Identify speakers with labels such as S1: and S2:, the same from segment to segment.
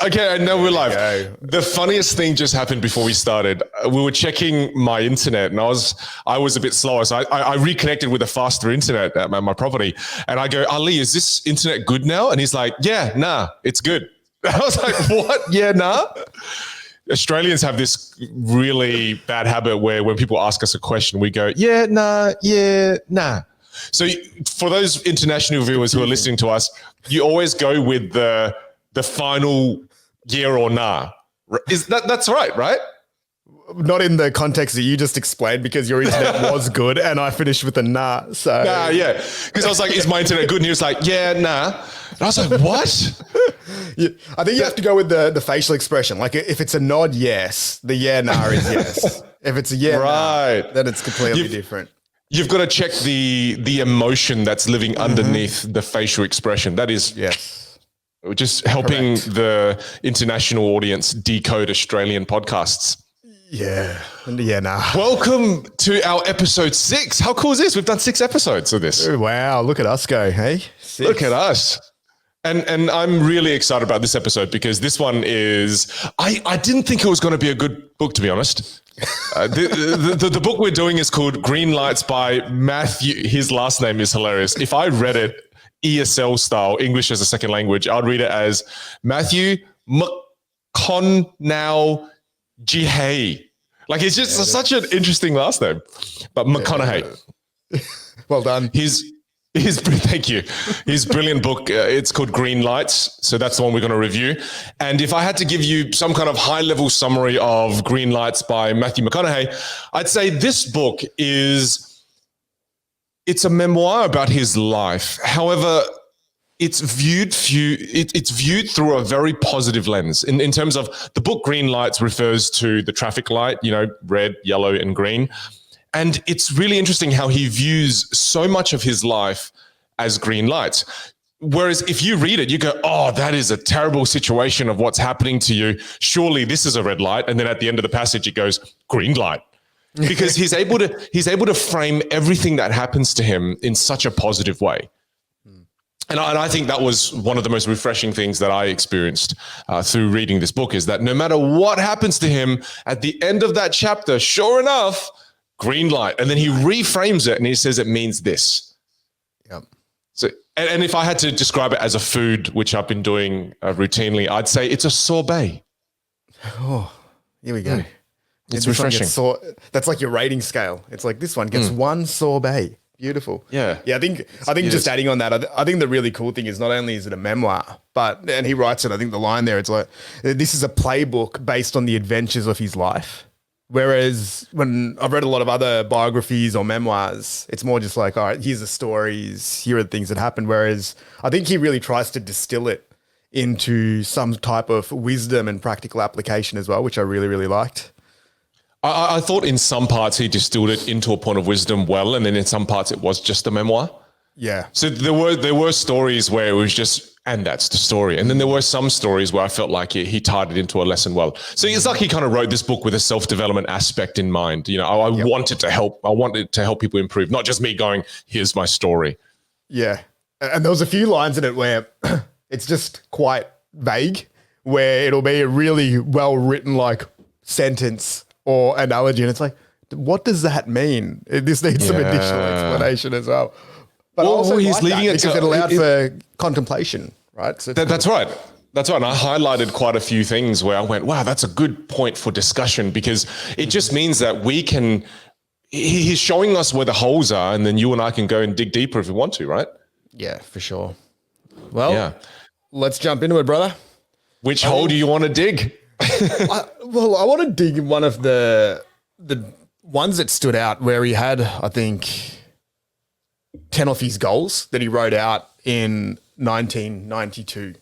S1: Okay, I know we're live.
S2: go.
S1: The funniest thing just happened before we started. We were checking my internet, and I was a bit slower, so I reconnected with a faster internet at my property. And I go, Ali, is this internet good now? And he's like, yeah, nah, it's good. I was like, what? Yeah, nah. Australians have this really bad habit where when people ask us a question, we go, yeah, nah. So for those international viewers who are listening to us, you always go with the final yeah or nah. That's right?
S2: Not in the context that you just explained, because your internet was good and I finished with a nah. So
S1: Nah, yeah. Because I was like, is my internet good? And he was like, yeah, nah. And I was like, what?
S2: I think you have to go with the facial expression. Like if it's a nod, yes. The yeah, nah is yes. If it's a yeah,
S1: Right.
S2: nah, then it's completely different.
S1: You've got to check the emotion that's living underneath the facial expression. That is just helping the international audience decode Australian podcasts.
S2: Yeah. Nah.
S1: Welcome to our episode 6. How cool is this? We've done 6 episodes of this.
S2: Oh, wow. Look at us go, hey? 6.
S1: Look at us. And I'm really excited about this episode because this one is, I didn't think it was going to be a good book, to be honest. The book we're doing is called Green Lights by Matthew. His last name is hilarious. If I read it ESL style, English as a second language, I'd read it as Matthew McConaughey. Like it's just such an interesting last name. But McConaughey.
S2: Well done.
S1: Thank you. His brilliant book, it's called Green Lights. So that's the one we're going to review. And if I had to give you some kind of high-level summary of Green Lights by Matthew McConaughey, I'd say this book it's a memoir about his life. However, it's viewed through a very positive lens. In terms of the book, Green Lights refers to the traffic light, red, yellow, and green. And it's really interesting how he views so much of his life as green lights. Whereas if you read it, you go, oh, that is a terrible situation of what's happening to you. Surely this is a red light. And then at the end of the passage, it goes, green light. Because he's able to frame everything that happens to him in such a positive way. And I think that was one of the most refreshing things that I experienced through reading this book, is that no matter what happens to him, at the end of that chapter, sure enough, green light. And then he reframes it and he says it means this.
S2: Yep.
S1: So, and if I had to describe it as a food, which I've been doing routinely, I'd say it's a sorbet.
S2: Oh, here we go.
S1: It's refreshing.
S2: That's like your rating scale. It's like this one gets one sorbet. Beautiful.
S1: Yeah.
S2: I think just adding on that, I think the really cool thing is not only is it a memoir, and he writes it, I think the line there, it's like, this is a playbook based on the adventures of his life. Whereas when I've read a lot of other biographies or memoirs, it's more just like, all right, here's the stories, here are the things that happened. Whereas I think he really tries to distill it into some type of wisdom and practical application as well, which I really, really liked.
S1: I thought in some parts he distilled it into a point of wisdom well, and then in some parts it was just a memoir.
S2: Yeah.
S1: So there were stories where it was just, and that's the story. And then there were some stories where I felt like he tied it into a lesson well. So it's like he kind of wrote this book with a self-development aspect in mind. I wanted to help. I wanted to help people improve, not just me going, here's my story.
S2: Yeah. And there was a few lines in it where it's just quite vague, where it'll be a really well-written like sentence or analogy. And it's like, what does that mean? This needs some additional explanation as well. But also he's leaving it because it allowed for contemplation, right? So
S1: that's right. That's right. And I highlighted quite a few things where I went, wow, that's a good point for discussion, because it just means that he's showing us where the holes are, and then you and I can go and dig deeper if we want to, right?
S2: Yeah, for sure. Well, let's jump into it, brother.
S1: Which hole do you want to dig?
S2: I want to dig one of the ones that stood out where he had, I think, 10 of his goals that he wrote out in 1992.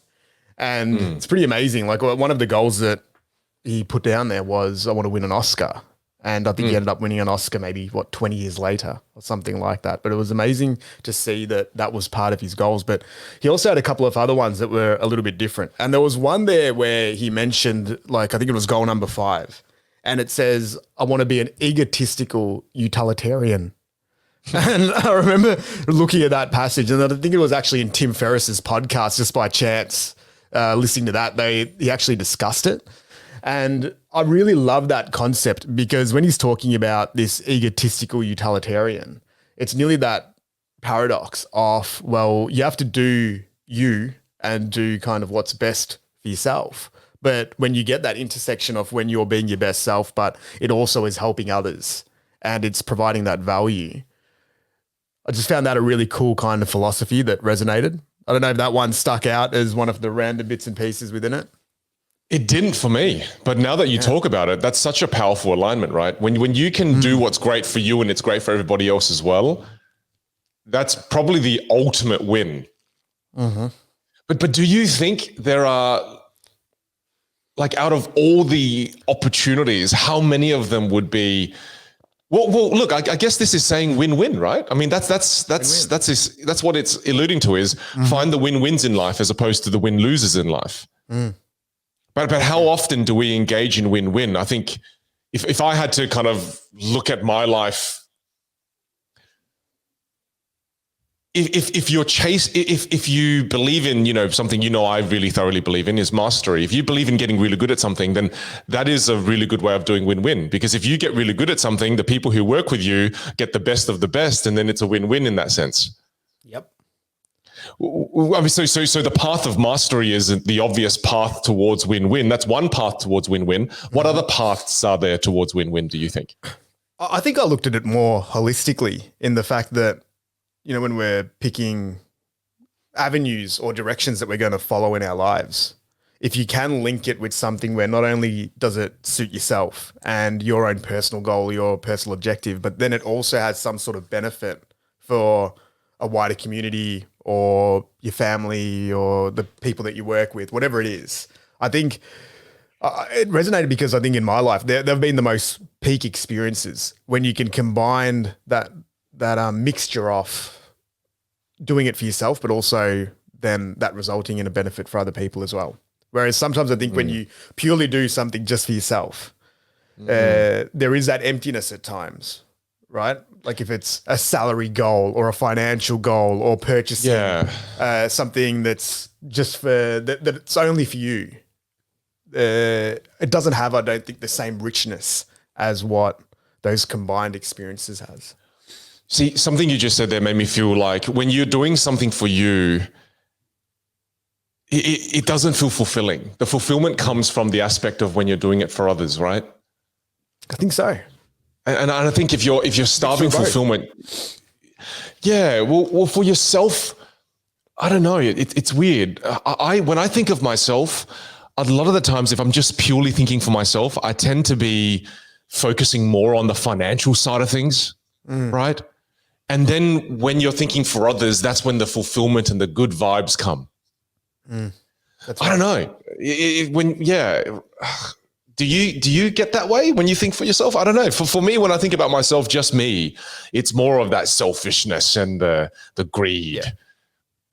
S2: And it's pretty amazing. Like one of the goals that he put down there was, I want to win an Oscar. And I think he ended up winning an Oscar maybe, 20 years later or something like that. But it was amazing to see that was part of his goals. But he also had a couple of other ones that were a little bit different. And there was one there where he mentioned, like, I think it was goal number 5. And it says, I want to be an egotistical utilitarian. And I remember looking at that passage, and I think it was actually in Tim Ferriss's podcast just by chance. listening to that, he actually discussed it. And I really love that concept because when he's talking about this egotistical utilitarian, it's nearly that paradox of, well, you have to do you and do kind of what's best for yourself. But when you get that intersection of when you're being your best self, but it also is helping others and it's providing that value, I just found that a really cool kind of philosophy that resonated. I don't know if that one stuck out as one of the random bits and pieces within it.
S1: It didn't for me, but now that you talk about it, that's such a powerful alignment, right? When you can do what's great for you and it's great for everybody else as well, that's probably the ultimate win.
S2: Mm-hmm.
S1: But do you think there are, like, out of all the opportunities, how many of them would be? Well, look, I guess this is saying win-win, right? I mean, that's what it's alluding to is find the win-wins in life as opposed to the win-losers in life.
S2: Mm.
S1: But how often do we engage in win-win? I think if I had to kind of look at my life, if you believe in, something, I really thoroughly believe in is mastery. If you believe in getting really good at something, then that is a really good way of doing win-win. Because if you get really good at something, the people who work with you get the best of the best, and then it's a win-win in that sense.
S2: Yep.
S1: I mean, so the path of mastery is the obvious path towards win-win. That's one path towards win-win. What other paths are there towards win-win, do you think?
S2: I think I looked at it more holistically in the fact that, when we're picking avenues or directions that we're going to follow in our lives, if you can link it with something where not only does it suit yourself and your own personal goal, your personal objective, but then it also has some sort of benefit for a wider community or your family or the people that you work with, whatever it is. I think it resonated because I think in my life, they've been the most peak experiences when you can combine that mixture of doing it for yourself, but also then that resulting in a benefit for other people as well. Whereas sometimes I think when you purely do something just for yourself, there is that emptiness at times, right? Like if it's a salary goal or a financial goal or purchasing something that's just that it's only for you. It doesn't have, I don't think, the same richness as what those combined experiences has.
S1: See, something you just said there made me feel like when you're doing something for you, it doesn't feel fulfilling. The fulfillment comes from the aspect of when you're doing it for others, right?
S2: I think so.
S1: And I think if you're starving fulfillment, well, for yourself, I don't know. It's weird. When I think of myself, a lot of the times, if I'm just purely thinking for myself, I tend to be focusing more on the financial side of things, right? And then when you're thinking for others, that's when the fulfillment and the good vibes come. I don't know. Do you get that way when you think for yourself? I don't know. For me, when I think about myself, just me, it's more of that selfishness and the greed. Yeah.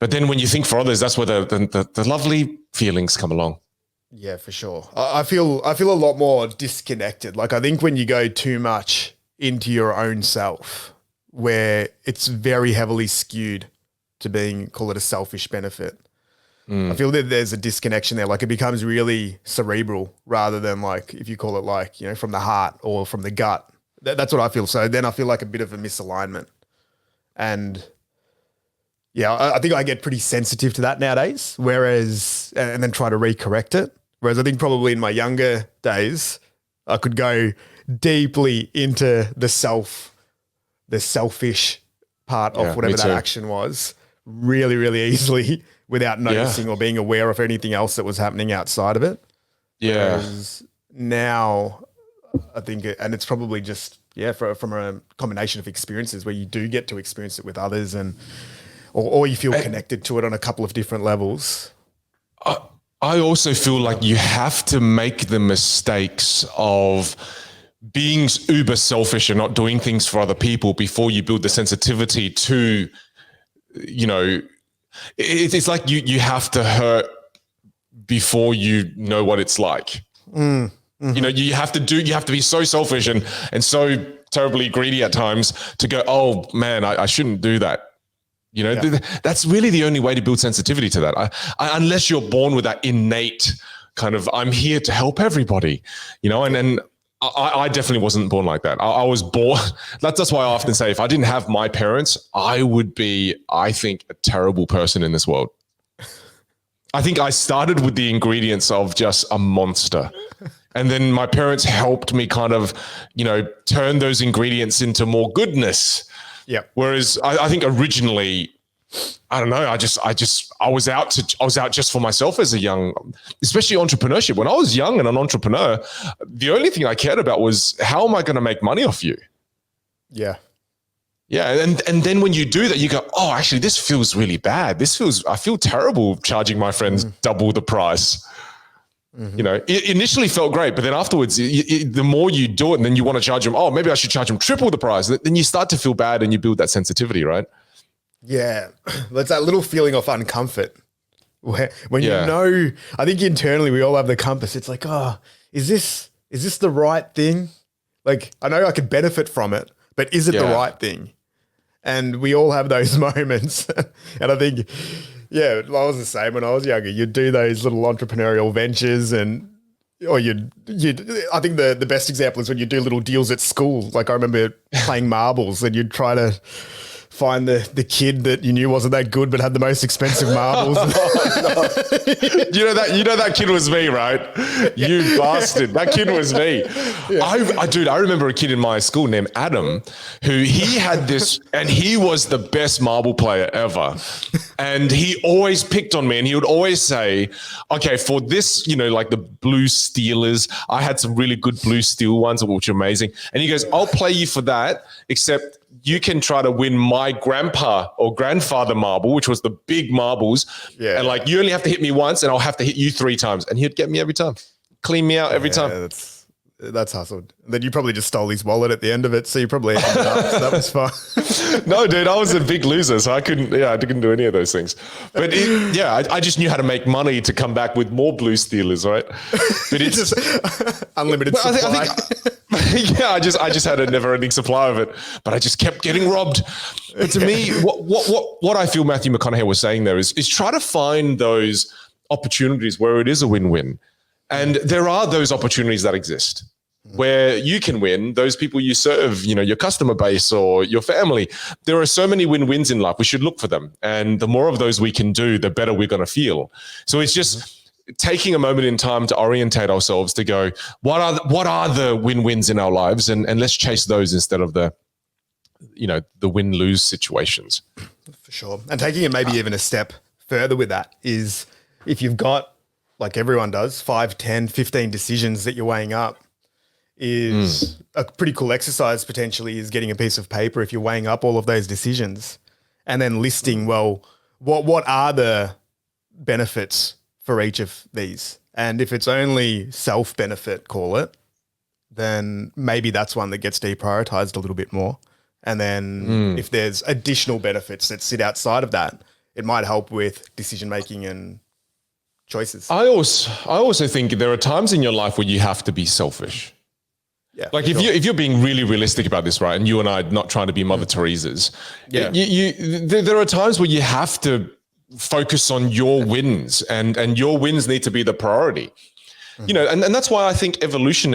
S1: But then when you think for others, that's where the lovely feelings come along.
S2: Yeah, for sure. I feel a lot more disconnected. Like I think when you go too much into your own self, where it's very heavily skewed to being, call it a selfish benefit. I feel that there's a disconnection there. Like it becomes really cerebral rather than like, if you call it like, from the heart or from the gut. That's what I feel. So then I feel like a bit of a misalignment. And I think I get pretty sensitive to that nowadays, and then try to recorrect it. Whereas I think probably in my younger days, I could go deeply into the selfish part of whatever that action was really, really easily without noticing or being aware of anything else that was happening outside of it.
S1: Yeah.
S2: Whereas now I think, and it's probably just, from a combination of experiences where you do get to experience it with others or you feel connected to it on a couple of different levels.
S1: I also feel like you have to make the mistakes of being uber selfish and not doing things for other people before you build the sensitivity to, it's like you have to hurt before you know what it's like. Mm-hmm. You have to be so selfish and so terribly greedy at times to go, oh man, I shouldn't do that. You know, that's really the only way to build sensitivity to that. Unless you're born with that innate kind of, I'm here to help everybody, you know, and then I definitely wasn't born like that. I was born, that's why I often say, if I didn't have my parents, I would be, I think, a terrible person in this world. I think I started with the ingredients of just a monster. And then my parents helped me kind of, you know, turn those ingredients into more goodness.
S2: Yeah.
S1: Whereas I think originally, I don't know, I was out just for myself as a young, especially entrepreneurship. When I was young and an entrepreneur, the only thing I cared about was, how am I going to make money off you?
S2: Yeah.
S1: Yeah. And then when you do that, you go, oh, actually, this feels really bad. I feel terrible charging my friends double the price. You know, it initially felt great, but then afterwards, the more you do it, and then you want to charge them, oh, maybe I should charge them triple the price. Then you start to feel bad and you build that sensitivity, right?
S2: Yeah. It's that little feeling of uncomfort when you know, I think internally we all have the compass. It's like, oh, is this the right thing? Like, I know I could benefit from it, but is it the right thing? And we all have those moments. And I think, yeah, I was the same when I was younger. You'd do those little entrepreneurial ventures I think the best example is when you do little deals at school. Like, I remember playing marbles and you'd try to find the kid that you knew wasn't that good but had the most expensive marbles.
S1: You know that kid was me, right? You bastard. That kid was me. Yeah. I remember a kid in my school named Adam who he had this, and he was the best marble player ever. And he always picked on me, and he would always say, okay, for this, you know, like the blue steelers, I had some really good blue steel ones, which are amazing. And he goes, I'll play you for that, except you can try to win my grandpa or grandfather marble, which was the big marbles. Yeah. And like, you only have to hit me once and I'll have to hit you 3 times. And he'd get me every time, clean me out every time.
S2: That's hustled. Then you probably just stole his wallet at the end of it. So you probably ended up. So that was fun.
S1: No, dude, I was a big loser. So I couldn't do any of those things. But I just knew how to make money to come back with more blue steelers, right? But it's
S2: just unlimited supply.
S1: I just had a never-ending supply of it, but I just kept getting robbed. But to me, what I feel Matthew McConaughey was saying there is try to find those opportunities where it is a win-win. And there are those opportunities that exist where you can win, those people you serve, you know, your customer base or your family. There are so many win-wins in life. We should look for them. And the more of those we can do, the better we're going to feel. So it's just taking a moment in time to orientate ourselves to go, what are the win-wins in our lives? And let's chase those instead of the win-lose situations.
S2: For sure. And taking it maybe even a step further with that is, if you've got, like everyone does, 5, 10, 15 decisions that you're weighing up, is a pretty cool exercise potentially, is getting a piece of paper if you're weighing up all of those decisions and then listing, well, what are the benefits for each of these? And if it's only self-benefit, call it, then maybe that's one that gets deprioritized a little bit more. And then if there's additional benefits that sit outside of that, it might help with decision-making and choices. I
S1: also think there are times in your life where you have to be selfish.
S2: Yeah,
S1: like if you're being really realistic about this, right? And you and I are not trying to be Mother Teresa's. Yeah. There are times where you have to focus on your wins and your wins need to be the priority. You know, and that's why I think evolution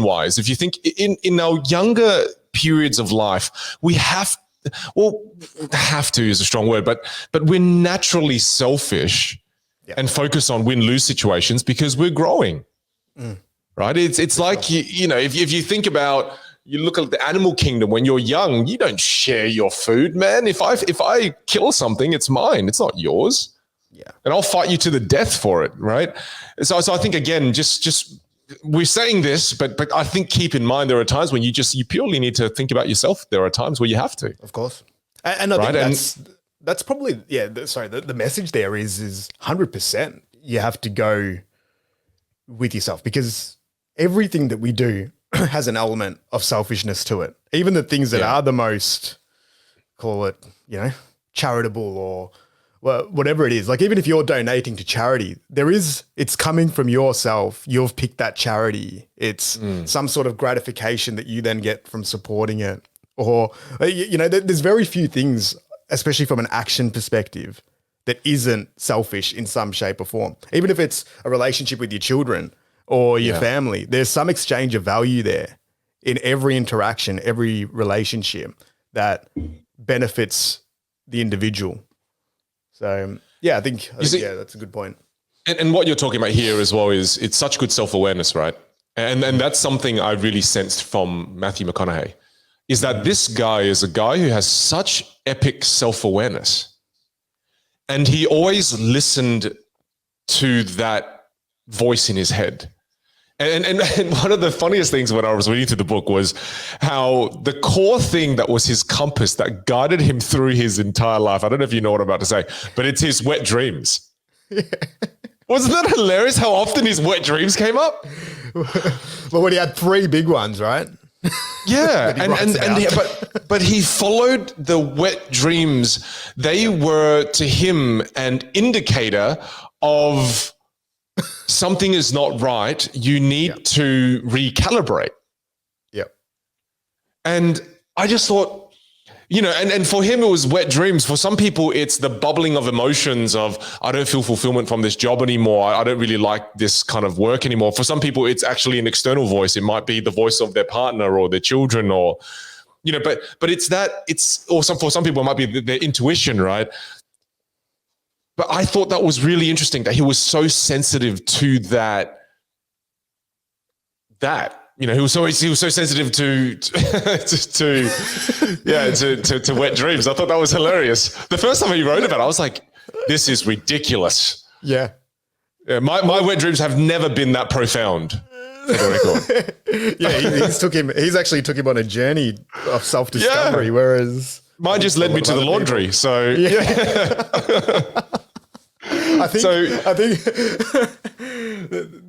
S1: wise, if you think in our younger periods of life, we have to is a strong word, but we're naturally selfish and focus on win-lose situations because we're growing, right? It's like, you know, if you think about, you look at the animal kingdom, when you're young, you don't share your food, man. If I kill something, it's mine. It's not yours. Yeah. And I'll fight you to the death for it, right? So I think, again, just we're saying this, but I think keep in mind there are times when you purely need to think about yourself. There are times where you have to.
S2: Of course. And I think that's probably, the message there is 100% you have to go with yourself, because everything that we do has an element of selfishness to it. Even the things that are the most, call it, you know, charitable or whatever it is. Like, even if you're donating to charity, it's coming from yourself. You've picked that charity. It's some sort of gratification that you then get from supporting it. Or, you know, there's very few things especially from an action perspective, that isn't selfish in some shape or form. Even if it's a relationship with your children or your family, there's some exchange of value there in every interaction, every relationship that benefits the individual. So I think that's a good point.
S1: And what you're talking about here as well is it's such good self-awareness, right? And that's something I really sensed from Matthew McConaughey, is that this guy is a guy who has such epic self-awareness. And he always listened to that voice in his head. And one of the funniest things when I was reading through the book was how the core thing that was his compass that guided him through his entire life, I don't know if you know what I'm about to say, but it's his wet dreams. Yeah. Wasn't that hilarious how often his wet dreams came up?
S2: Well, when he had 3 big ones, right?
S1: Yeah, but he followed the wet dreams. They were to him an indicator of something is not right. You need to recalibrate.
S2: Yep.
S1: And I just thought, and for him, it was wet dreams. For some people, it's the bubbling of emotions of, I don't feel fulfillment from this job anymore. I don't really like this kind of work anymore. For some people, it's actually an external voice. It might be the voice of their partner or their children or, but for some people, it might be their intuition, right? But I thought that was really interesting that he was so sensitive to that. He was so sensitive to wet dreams. I thought that was hilarious. The first time he wrote about it, I was like, this is ridiculous.
S2: Yeah.
S1: My wet dreams have never been that profound. For the record.
S2: He's actually took him on a journey of self-discovery, whereas
S1: mine just led me to the laundry. People. So
S2: I think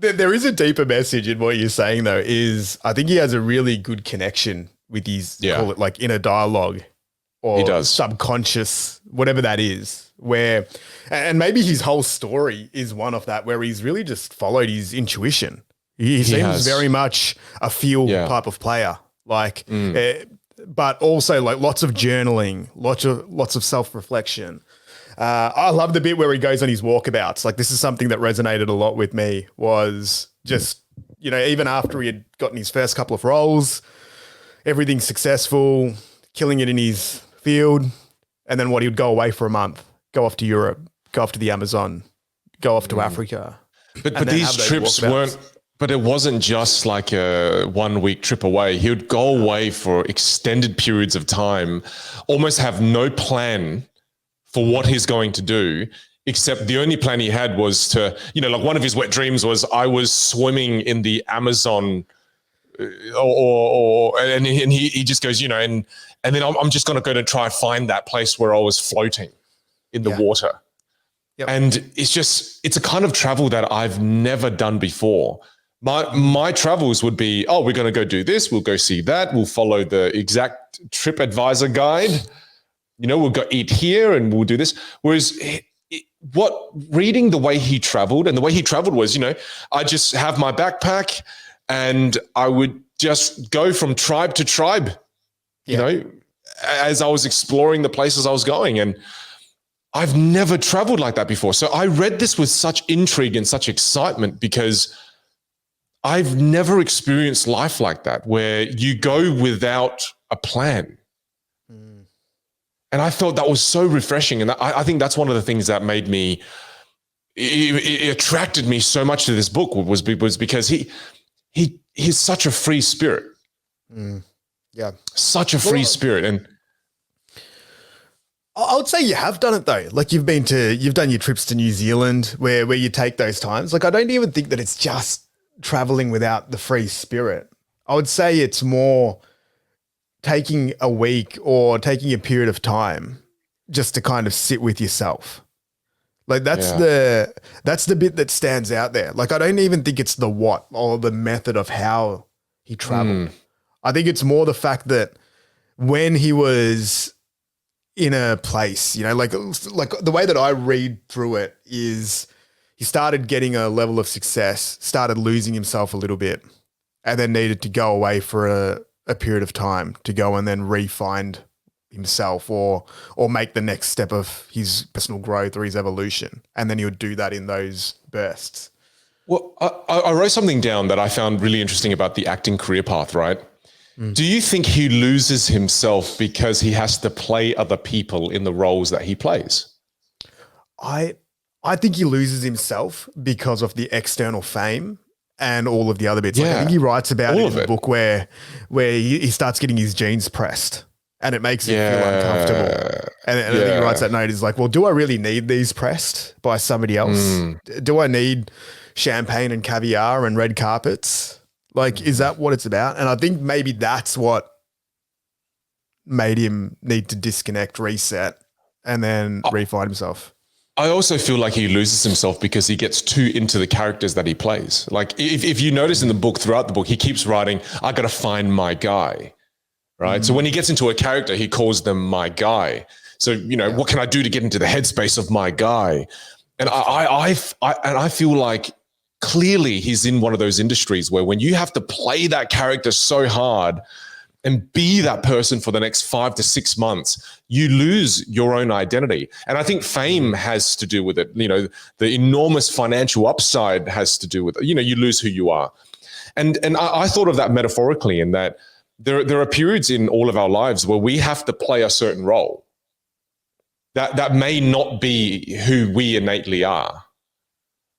S2: there is a deeper message in what you're saying, though, is I think he has a really good connection with his, call it like inner dialogue or
S1: he does.
S2: Subconscious, whatever that is, and maybe his whole story is one of that, where he's really just followed his intuition. He seems very much a feel type of player, but also like lots of journaling, lots of self-reflection. I love the bit where he goes on his walkabouts. Like, this is something that resonated a lot with me, was just, even after he had gotten his first couple of roles, everything's successful, killing it in his field. And then he would go away for a month, go off to Europe, go off to the Amazon, go off to Africa.
S1: But these trips but it wasn't just like a 1 week trip away. He would go away for extended periods of time, almost have no plan for what he's going to do, except the only plan he had was to, like one of his wet dreams was, I was swimming in the Amazon and he just goes, and then I'm just going to go to try and find that place where I was floating in the water. Yep. And it's a kind of travel that I've never done before. My travels would be, we're going to go do this. We'll go see that. We'll follow the exact TripAdvisor guide. We'll go eat here and we'll do this. Whereas reading the way he traveled, and the way he traveled was, I just have my backpack and I would just go from tribe to tribe, as I was exploring the places I was going. And I've never traveled like that before. So I read this with such intrigue and such excitement, because I've never experienced life like that, where you go without a plan. And I thought that was so refreshing. And I think that's one of the things that made me, it attracted me so much to this book was because he's such a free spirit.
S2: Yeah.
S1: Such a free spirit. And
S2: I would say you have done it though. Like you've done your trips to New Zealand where you take those times. Like I don't even think that it's just traveling without the free spirit. I would say it's more taking a week or taking a period of time just to kind of sit with yourself. Like that's the bit that stands out there. Like I don't even think it's the what or the method of how he traveled. I think it's more the fact that when he was in a place, like the way that I read through it is he started getting a level of success, started losing himself a little bit, and then needed to go away for a period of time to go and then re-find himself or make the next step of his personal growth or his evolution. And then he would do that in those bursts.
S1: Well, I wrote something down that I found really interesting about the acting career path, right? Do you think he loses himself because he has to play other people in the roles that he plays?
S2: I think he loses himself because of the external fame and all of the other bits. Like, I think he writes about it in the book where he starts getting his jeans pressed and it makes him feel uncomfortable. And I think he writes that note. He's like, well, do I really need these pressed by somebody else? Do I need champagne and caviar and red carpets? Like, is that what it's about? And I think maybe that's what made him need to disconnect, reset, and then refine himself.
S1: I also feel like he loses himself because he gets too into the characters that he plays. Like if you notice in the book, throughout the book, he keeps writing, I got to find my guy, right? So when he gets into a character, he calls them my guy. So, what can I do to get into the headspace of my guy? And I feel like clearly he's in one of those industries where when you have to play that character so hard and be that person for the next 5 to 6 months, you lose your own identity. And I think fame has to do with it. The enormous financial upside has to do with it. You lose who you are. And I thought of that metaphorically in that there are periods in all of our lives where we have to play a certain role that may not be who we innately are.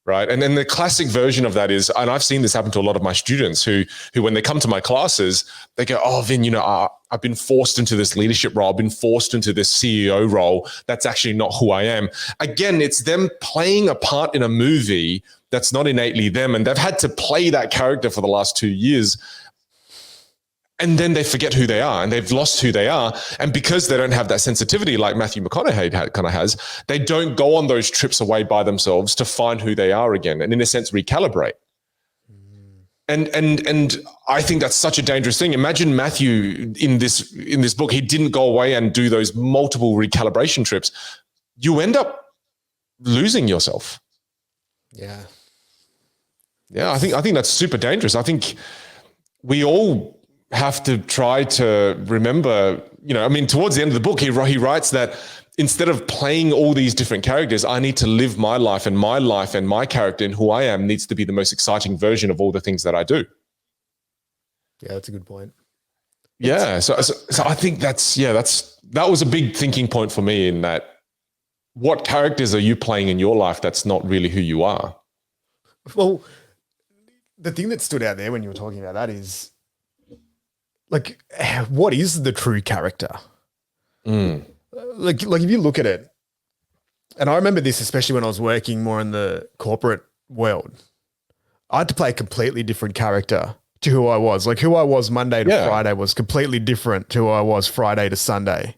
S1: Right. And then the classic version of that is, and I've seen this happen to a lot of my students who when they come to my classes, they go, oh, Vin, I've been forced into this leadership role. I've been forced into this CEO role. That's actually not who I am. Again, it's them playing a part in a movie that's not innately them. And they've had to play that character for the last 2 years. And then they forget who they are and they've lost who they are. And because they don't have that sensitivity like Matthew McConaughey kind of has, they don't go on those trips away by themselves to find who they are again. And in a sense, recalibrate. And I think that's such a dangerous thing. Imagine Matthew in this book, he didn't go away and do those multiple recalibration trips. You end up losing yourself.
S2: Yeah.
S1: Yeah, I think that's super dangerous. I think we all have to try to remember, towards the end of the book, he writes that instead of playing all these different characters, I need to live my life and my character and who I am needs to be the most exciting version of all the things that I do.
S2: Yeah, that's a good point.
S1: Yeah. So I think that was a big thinking point for me in that what characters are you playing in your life that's not really who you are?
S2: Well, the thing that stood out there when you were talking about that is, like, what is the true character? Like if you look at it, and I remember this, especially when I was working more in the corporate world, I had to play a completely different character to who I was. Like who I was Monday to Friday was completely different to who I was Friday to Sunday.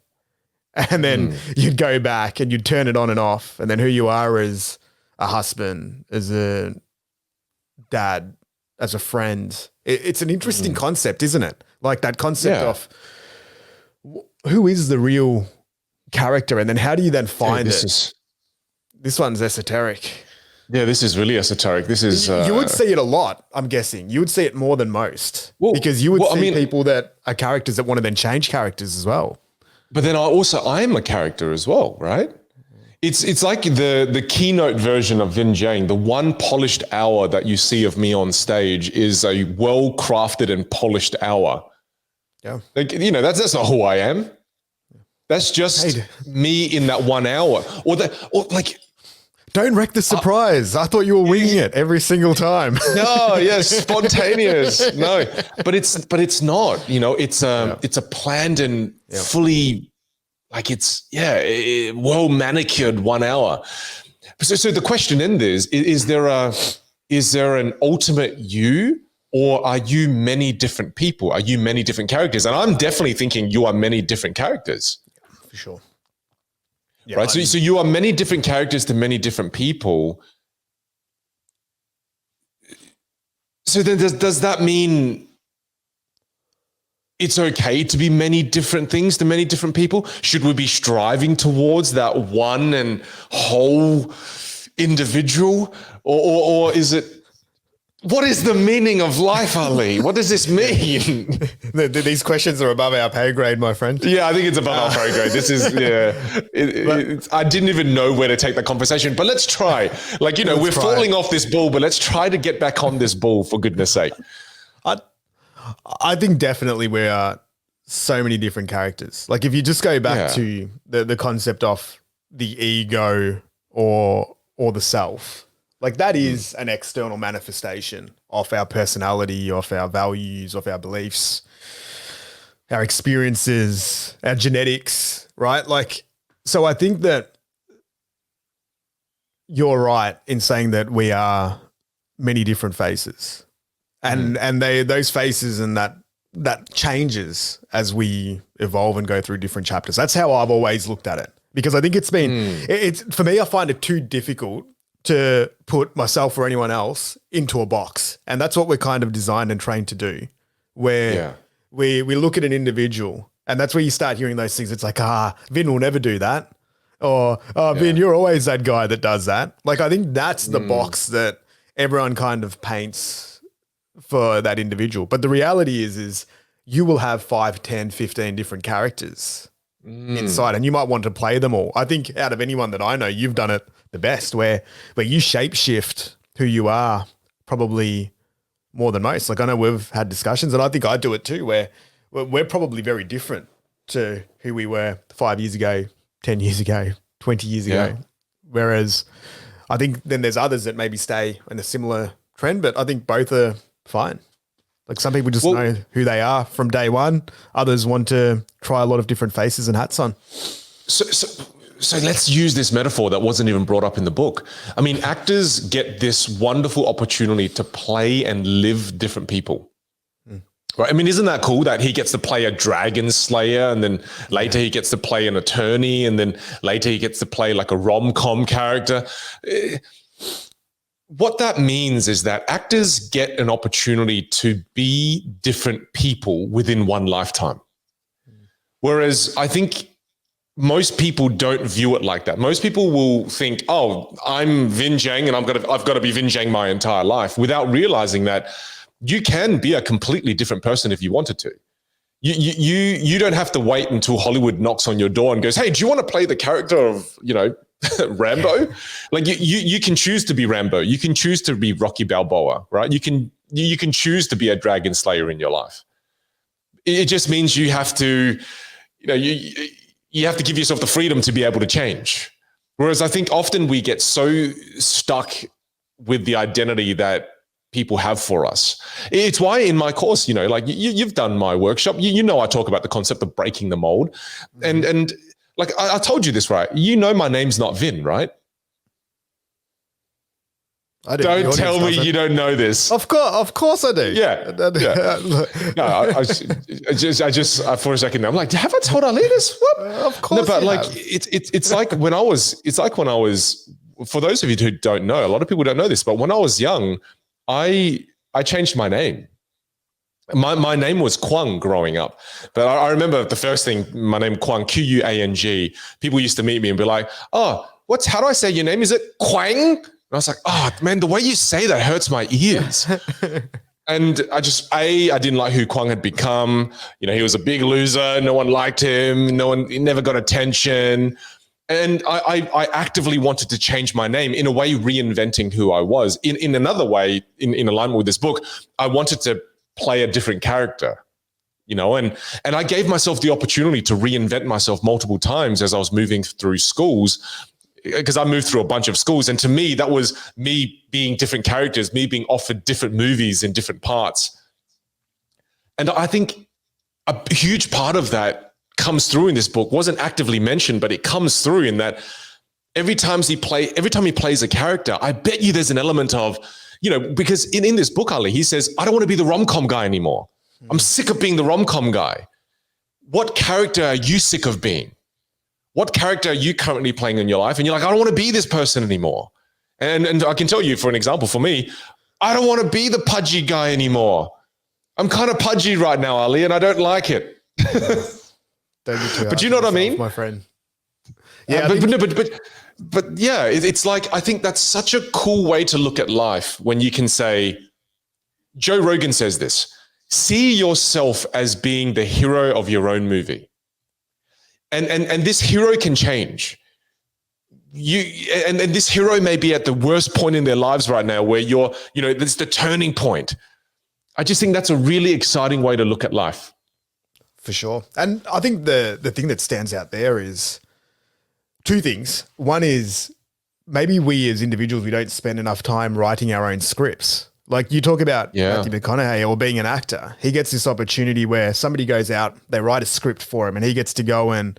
S2: And then you'd go back and you'd turn it on and off. And then who you are as a husband, as a dad, as a friend. It's an interesting concept, isn't it? Like that concept of who is the real character, and then how do you then find it? This one's esoteric.
S1: Yeah, this is really esoteric. This is
S2: you would see it a lot. I'm guessing you would see it more than most because you would see people that are characters that want to then change characters as well.
S1: But then I am a character as well, right? It's like the keynote version of Vinh Giang. The one polished hour that you see of me on stage is a well-crafted and polished hour.
S2: Yeah.
S1: Like, that's not who I am. That's just me in that 1 hour. Or
S2: don't wreck the surprise. I thought you were winging it every single time.
S1: No, yes, spontaneous. No, but it's not, it's a planned and fully, like well manicured 1 hour. So the question then is there an ultimate you, or are you many different people? Are you many different characters? And I'm definitely thinking you are many different characters.
S2: For sure.
S1: Yeah, right. So you are many different characters to many different people. So then does that mean it's okay to be many different things to many different people? Should we be striving towards that one and whole individual? Or is it what is the meaning of life, Ali? What does this mean?
S2: These questions are above our pay grade, my friend.
S1: Yeah, I think it's above our pay grade. This is, I didn't even know where to take the conversation, but let's try. Like, we're falling off this bull, but let's try to get back on this bull, for goodness sake.
S2: I think definitely we are so many different characters. Like if you just go back to the concept of the ego or the self, like that is an external manifestation of our personality, of our values, of our beliefs, our experiences, our genetics, right? Like, so I think that you're right in saying that we are many different faces. And those faces and that changes as we evolve and go through different chapters. That's how I've always looked at it, because I think it's been it's for me. I find it too difficult to put myself or anyone else into a box, and that's what we're kind of designed and trained to do. Where we look at an individual, and that's where you start hearing those things. It's like, Vin will never do that, or Vin, you're always that guy that does that. Like I think that's the box that everyone kind of paints for that individual. But the reality is you will have 5, 10, 15 different characters inside, and you might want to play them all. I think out of anyone that I know, you've done it the best, where you shapeshift who you are probably more than most. Like I know we've had discussions, and I think I do it too, where we're probably very different to who we were 5 years ago, 10 years ago, 20 years ago. Whereas I think then there's others that maybe stay in a similar trend, but I think both are fine. Like some people just know who they are from day one. Others want to try a lot of different faces and hats on.
S1: So let's use this metaphor that wasn't even brought up in the book. I mean, actors get this wonderful opportunity to play and live different people. Right? I mean, isn't that cool that he gets to play a dragon slayer, and then later he gets to play an attorney, and then later he gets to play like a rom-com character? What that means is that actors get an opportunity to be different people within one lifetime. Whereas I think most people don't view it like that. Most people will think, oh, I'm Vinh Giang and I've got to be Vinh Giang my entire life, without realizing that you can be a completely different person if you wanted to. You don't have to wait until Hollywood knocks on your door and goes, hey, do you want to play the character of, Rambo? Like you can choose to be Rambo. You can choose to be Rocky Balboa, right? You can choose to be a dragon slayer in your life. It just means you have to, you have to give yourself the freedom to be able to change. Whereas I think often we get so stuck with the identity that people have for us. It's why in my course, you've done my workshop, I talk about the concept of breaking the mold. And like I told you this, right? My name's not Vin, right?
S2: I do.
S1: Don't tell me you don't know this.
S2: Of course I do.
S1: Yeah. No, I just for a second, I'm like, have I told Ali this? What?
S2: Of course.
S1: No, but like it's like when I was, for those of you who don't know, a lot of people don't know this, but when I was young, I changed my name. My name was Quang growing up, but I remember the first thing, my name Quang, Quang. People used to meet me and be like, oh, how do I say your name? Is it Quang? And I was like, oh man, the way you say that hurts my ears. And I didn't like who Quang had become. He was a big loser. No one liked him. He never got attention. And I actively wanted to change my name, in a way reinventing who I was. In another way, in alignment with this book, I wanted to play a different character, and I gave myself the opportunity to reinvent myself multiple times as I was moving through schools, because I moved through a bunch of schools. And to me, that was me being different characters, me being offered different movies in different parts. And I think a huge part of that comes through in this book. Wasn't actively mentioned, but it comes through in that every time he plays a character, I bet you there's an element of, because in this book, Ali, he says, I don't want to be the rom-com guy anymore. I'm sick of being the rom-com guy. What character are you sick of being? What character are you currently playing in your life? And you're like, I don't want to be this person anymore. And I can tell you, for an example, for me, I don't want to be the pudgy guy anymore. I'm kind of pudgy right now, Ali, and I don't like it. But you know what I mean?
S2: My friend. Yeah,
S1: but yeah, it's like, I think that's such a cool way to look at life, when you can say, Joe Rogan says this: see yourself as being the hero of your own movie. And this hero can change. And this hero may be at the worst point in their lives right now where this is the turning point. I just think that's a really exciting way to look at life.
S2: For sure. And I think the thing that stands out there is two things. One is maybe we as individuals, we don't spend enough time writing our own scripts. Like you talk about Matthew McConaughey or being an actor. He gets this opportunity where somebody goes out, they write a script for him, and he gets to go and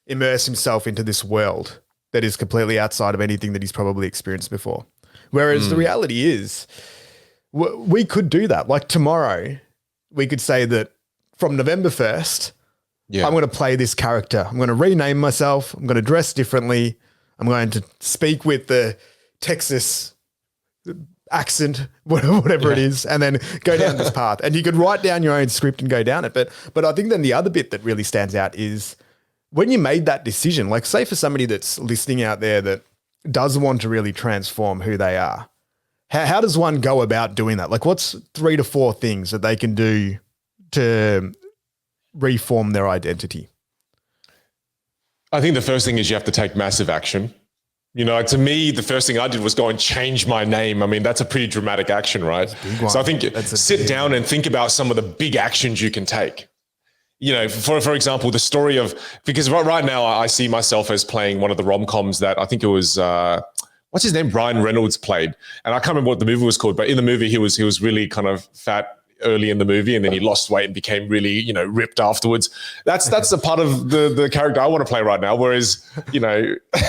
S2: immerse himself into this world that is completely outside of anything that he's probably experienced before. Whereas the reality is we could do that. Like tomorrow, we could say that from November 1st, I'm going to play this character. I'm going to rename myself. I'm going to dress differently. I'm going to speak with the Texas accent, whatever it is, and then go down this path. And you could write down your own script and go down it. But I think then the other bit that really stands out is when you made that decision, like say for somebody that's listening out there that does want to really transform who they are, how does one go about doing that? Like what's 3 to 4 things that they can do to reform their identity?
S1: I think the first thing is you have to take massive action. To me, the first thing I did was go and change my name. I mean, that's a pretty dramatic action, right? So I think sit down and think about some of the big actions you can take. For example, the story of, because right now I see myself as playing one of the rom-coms that I think it was, what's his name? Ryan Reynolds played. And I can't remember what the movie was called, but in the movie, he was really kind of fat early in the movie, and then he lost weight and became really, ripped afterwards. That's the part of the character I want to play right now. Whereas,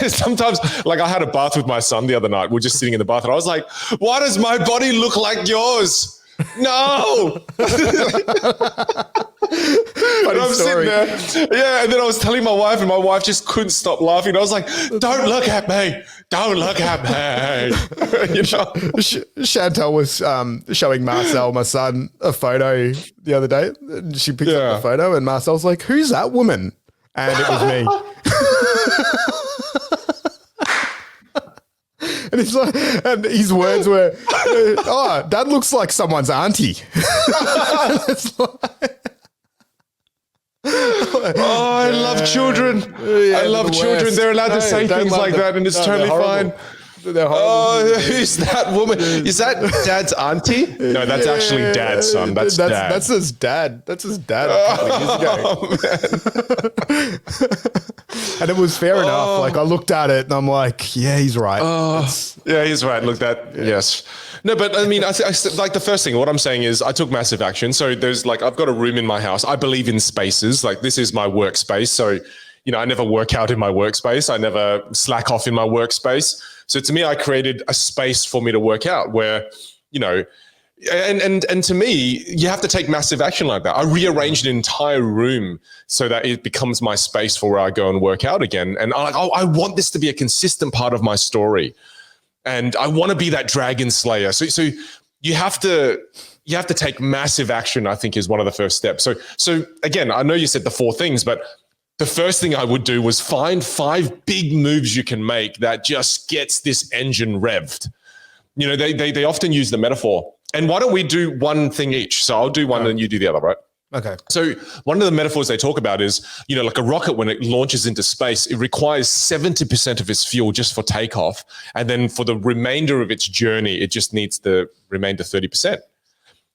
S1: sometimes, like I had a bath with my son the other night. We're just sitting in the bath and I was like, why does my body look like yours? No. And I'm sitting there. Yeah. And then I was telling my wife, and my wife just couldn't stop laughing. I was like, don't look at me. Don't look at me.
S2: Chantal was showing Marcel, my son, a photo the other day. She picked up the photo and Marcel was like, who's that woman? And it was me. And he's like, and his words were, "Oh, that looks like someone's auntie."
S1: I love children. I love children. They're allowed to say things like that, and it's totally fine. Oh, who's that woman? Is that Dad's auntie? No, that's actually Dad's son. That's Dad.
S2: That's his dad. That's his dad. Oh, man. And it was fair enough. Like I looked at it and I'm like, yeah, he's right.
S1: Yeah, he's right. Look, yes. No, but I mean, I like the first thing, what I'm saying is I took massive action. So there's I've got a room in my house. I believe in spaces. Like this is my workspace. So, I never work out in my workspace. I never slack off in my workspace. So to me, I created a space for me to work out where, and to me, you have to take massive action like that. I rearranged an entire room so that it becomes my space for where I go and work out again. And I want this to be a consistent part of my story. And I want to be that dragon slayer. So you have to take massive action, I think, is one of the first steps. So again, I know you said the 4 things, but the first thing I would do was find 5 big moves you can make that just gets this engine revved. They often use the metaphor. And why don't we do one thing each? So I'll do one and you do the other, right?
S2: Okay.
S1: So one of the metaphors they talk about is, like a rocket, when it launches into space, it requires 70% of its fuel just for takeoff. And then for the remainder of its journey, it just needs the remainder 30%.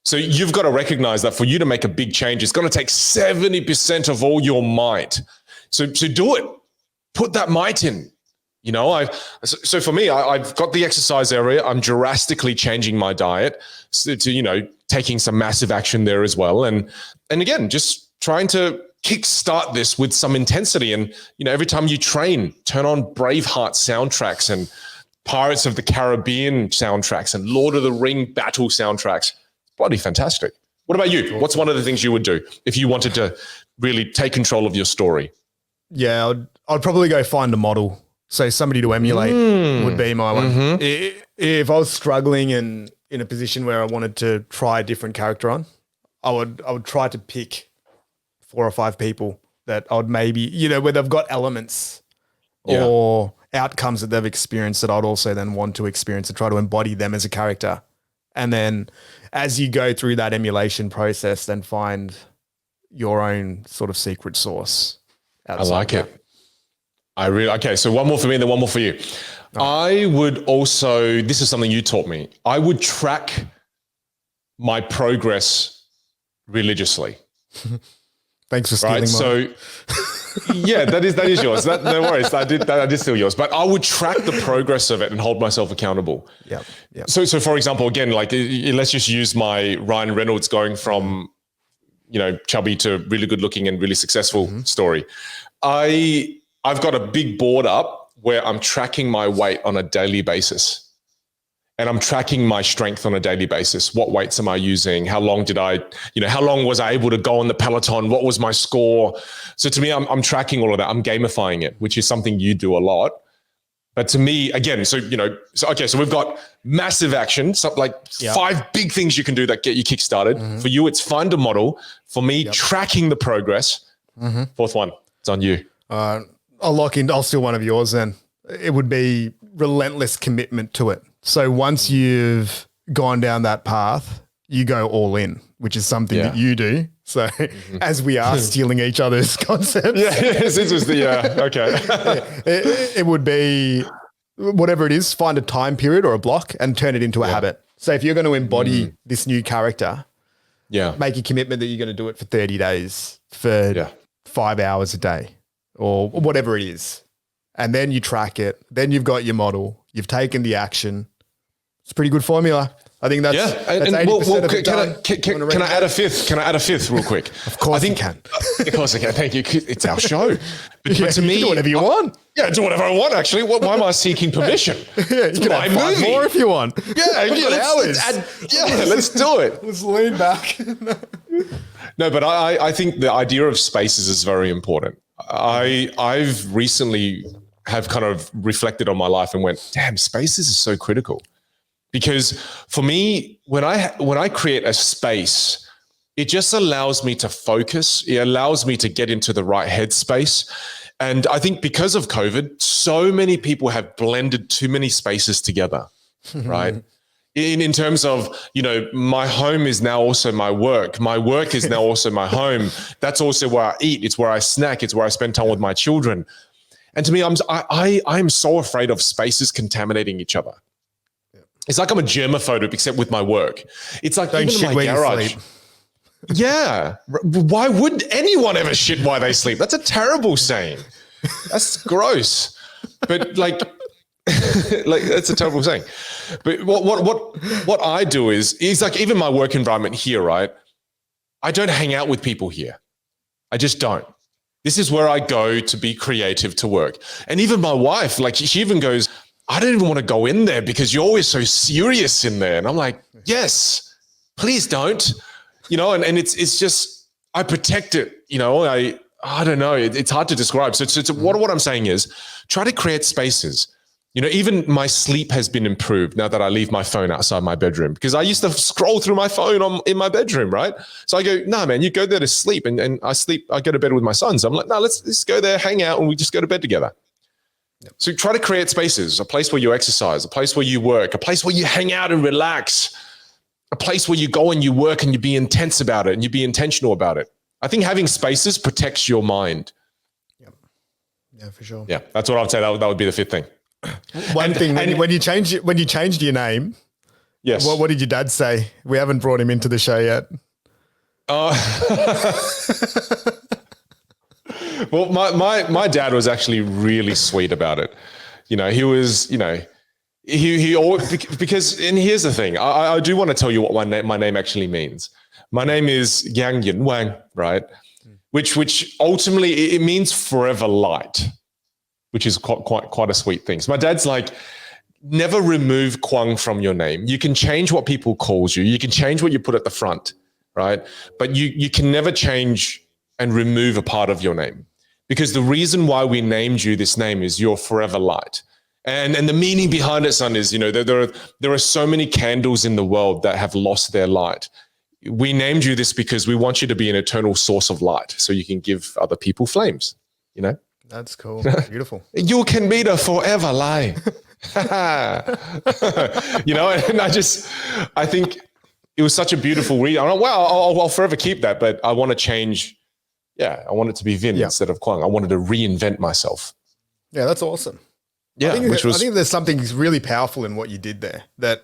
S1: So you've got to recognize that for you to make a big change, it's going to take 70% of all your might. So do it. Put that might in. So for me, I've got the exercise area. I'm drastically changing my diet to taking some massive action there as well. And again, just trying to kickstart this with some intensity. And, every time you train, turn on Braveheart soundtracks and Pirates of the Caribbean soundtracks and Lord of the Ring battle soundtracks. Bloody fantastic. What about you? What's one of the things you would do if you wanted to really take control of your story?
S2: Yeah, I'd probably go find a model. So somebody to emulate would be my one. Mm-hmm. If I was struggling and in a position where I wanted to try a different character on, I would try to pick 4 or 5 people that I would maybe, where they've got elements or outcomes that they've experienced that I'd also then want to experience and try to embody them as a character And then as you go through that emulation process, then find your own sort of secret sauce.
S1: I like it. Okay. So one more for me and then one more for you. I would also, this is something you taught me. I would track my progress religiously.
S2: Thanks for stealing mine.
S1: So yeah, that is yours. No worries. I did steal yours, but I would track the progress of it and hold myself accountable.
S2: Yeah.
S1: So for example, again, like let's just use my Ryan Reynolds going from, chubby to really good looking and really successful story. I've got a big board up where I'm tracking my weight on a daily basis. And I'm tracking my strength on a daily basis. What weights am I using? How long how long was I able to go on the Peloton? What was my score? So to me, I'm tracking all of that. I'm gamifying it, which is something you do a lot. But to me, again, so we've got massive action, like 5 big things you can do that get you kickstarted. For you, it's find a model. For me, tracking the progress. 4th one, it's on you.
S2: I'll steal one of yours then. It would be relentless commitment to it. So once you've gone down that path, you go all in, which is something that you do. So as we are stealing each other's concepts. It would be whatever it is, find a time period or a block and turn it into a habit. So if you're going to embody this new character, make a commitment that you're going to do it for 30 days for 5 hours a day or whatever it is. And then you track it. Then you've got your model. You've taken the action. It's a pretty good formula. I think that's 80% of it done.
S1: Can I add a fifth? Can I add a fifth real quick?
S2: Of course you can.
S1: Of course I can. Thank you. It's our show. But to me,
S2: you do whatever you want.
S1: Yeah, do whatever I want, actually. Why am I seeking permission?
S2: You can add 5 more if you want.
S1: Yeah, let's do it.
S2: Let's lean back.
S1: No, but I think the idea of spaces is very important. I've recently have kind of reflected on my life and went, damn, spaces is so critical. Because for me, when I create a space, it just allows me to focus. It allows me to get into the right headspace. And I think because of COVID, so many people have blended too many spaces together, right? In terms of, my home is now also my work. My work is now also my home. That's also where I eat. It's where I snack. It's where I spend time with my children. And to me, I'm so afraid of spaces contaminating each other. It's like I'm a germaphobe, except with my work. It's like even in my garage. Yeah. Why would anyone ever shit while they sleep? That's a terrible saying. That's gross. But like that's a terrible saying. But what I do is like even my work environment here, right? I don't hang out with people here. I just don't. This is where I go to be creative, to work. And even my wife, like she even goes, I don't even want to go in there because you're always so serious in there. And I'm like, yes, please don't, and it's just, I protect it, I don't know. It's hard to describe. So what I'm saying is try to create spaces. Even my sleep has been improved now that I leave my phone outside my bedroom, because I used to scroll through my phone in my bedroom, right? So I go, no, man, you go there to sleep, and I go to bed with my sons. I'm like, no, let's go there, hang out, and we just go to bed together. Yep. So try to create spaces, a place where you exercise, a place where you work, a place where you hang out and relax, a place where you go and you work and you be intense about it and you be intentional about it. I think having spaces protects your mind.
S2: Yep. Yeah, for sure.
S1: Yeah, that's what I would say. That would be the 5th thing.
S2: One thing, when you changed your name,
S1: yes.
S2: What did your dad say? We haven't brought him into the show yet.
S1: Well, my dad was actually really sweet about it. He was, he always, because, and here's the thing, I do want to tell you what my name actually means. My name is Giang Wang, right? Which ultimately it means forever light, which is quite a sweet thing. So my dad's like, never remove Kwang from your name. You can change what people calls you. You can change what you put at the front, right? But you can never change and remove a part of your name, because the reason why we named you this name is you're forever light. And the meaning behind it, son, is, there are so many candles in the world that have lost their light. We named you this because we want you to be an eternal source of light, so you can give other people flames,
S2: That's cool. Beautiful.
S1: You can be the forever light. You know, and I think it was such a beautiful read. I'm like, wow, I'll forever keep that, but I want to change. Yeah, I want it to be Vinh instead of Quang. I wanted to reinvent myself.
S2: Yeah, that's awesome.
S1: Yeah,
S2: I think there's something really powerful in what you did there that